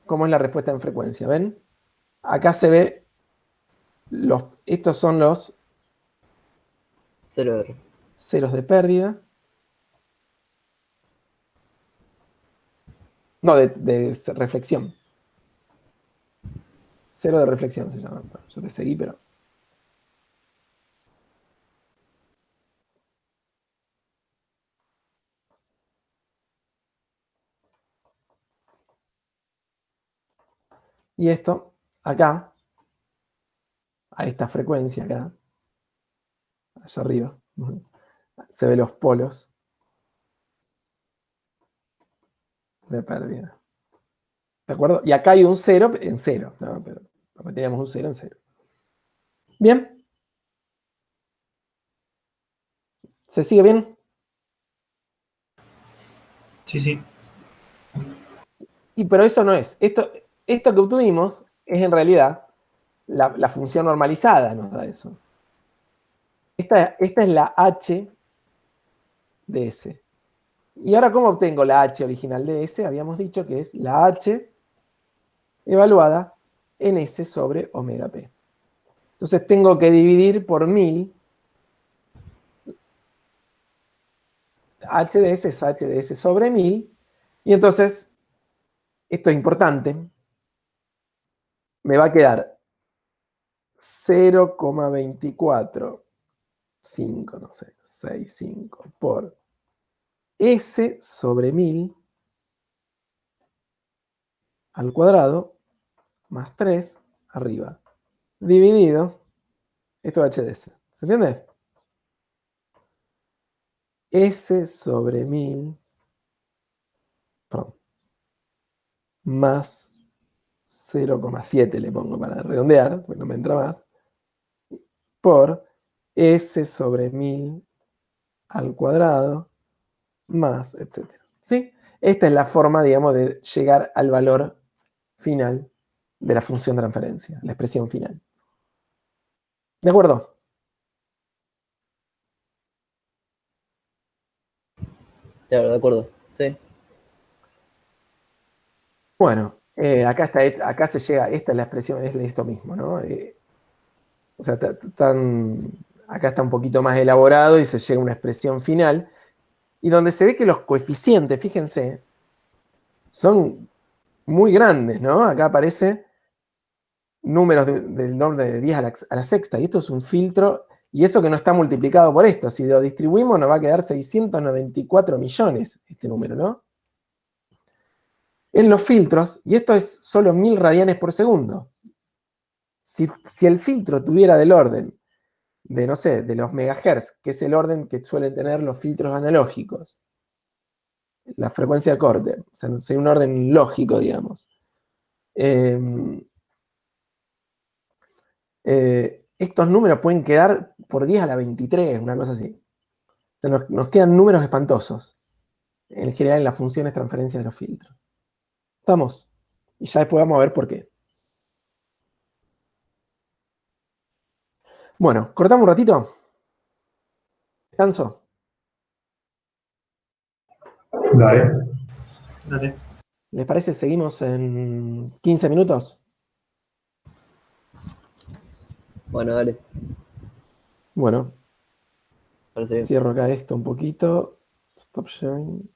cómo es la respuesta en frecuencia, ¿ven? Acá se ve, estos son los ceros de pérdida. No, de reflexión. Cero de reflexión se llama. Yo te seguí, pero... Y esto, acá, a esta frecuencia acá, allá arriba, se ven los polos de pérdida. ¿De acuerdo? Y acá hay un cero en cero, ¿no? Pero teníamos un cero en cero. ¿Bien? ¿Se sigue bien? Sí, sí. Pero eso no es. Esto que obtuvimos es en realidad la función normalizada, nos da eso. Esta es la h de S. Y ahora, ¿cómo obtengo la H original de S? Habíamos dicho que es la H evaluada en S sobre omega P. Entonces tengo que dividir por 1000. H de S es H de S sobre 1000. Y entonces, esto es importante, me va a quedar 0,245, no sé, 65 por S sobre 1000 al cuadrado más 3 arriba, dividido, esto es H de S. ¿Se entiende? S sobre 1000, perdón, más 0,7 le pongo para redondear, porque no me entra más, por S sobre 1000 al cuadrado más, etcétera. ¿Sí? Esta es la forma, digamos, de llegar al valor final de la función de transferencia, la expresión final. ¿De acuerdo? Claro, de acuerdo. Sí. Bueno, acá se llega, esta es la expresión, es esto mismo, ¿no? O sea, acá está un poquito más elaborado y se llega a una expresión final, y donde se ve que los coeficientes, fíjense, son muy grandes, ¿no? Acá aparece números del orden de 10 a la sexta, y esto es un filtro, y eso que no está multiplicado por esto, si lo distribuimos nos va a quedar 694 millones este número, ¿no? En los filtros, y esto es solo 1000 radianes por segundo, si el filtro tuviera del orden de, no sé, de los megahertz, que es el orden que suelen tener los filtros analógicos, la frecuencia de corte, o sea, sería un orden lógico, digamos. Estos números pueden quedar por 10 a la 23, una cosa así. O sea, nos quedan números espantosos, en general en las funciones transferencia de los filtros. ¿Estamos? Y ya después vamos a ver por qué. Bueno, cortamos un ratito. ¿Descanso? Dale. Dale. ¿Les parece? Seguimos en 15 minutos. Bueno, dale. Bueno, Parece bien. cierro acá esto un poquito. Stop sharing.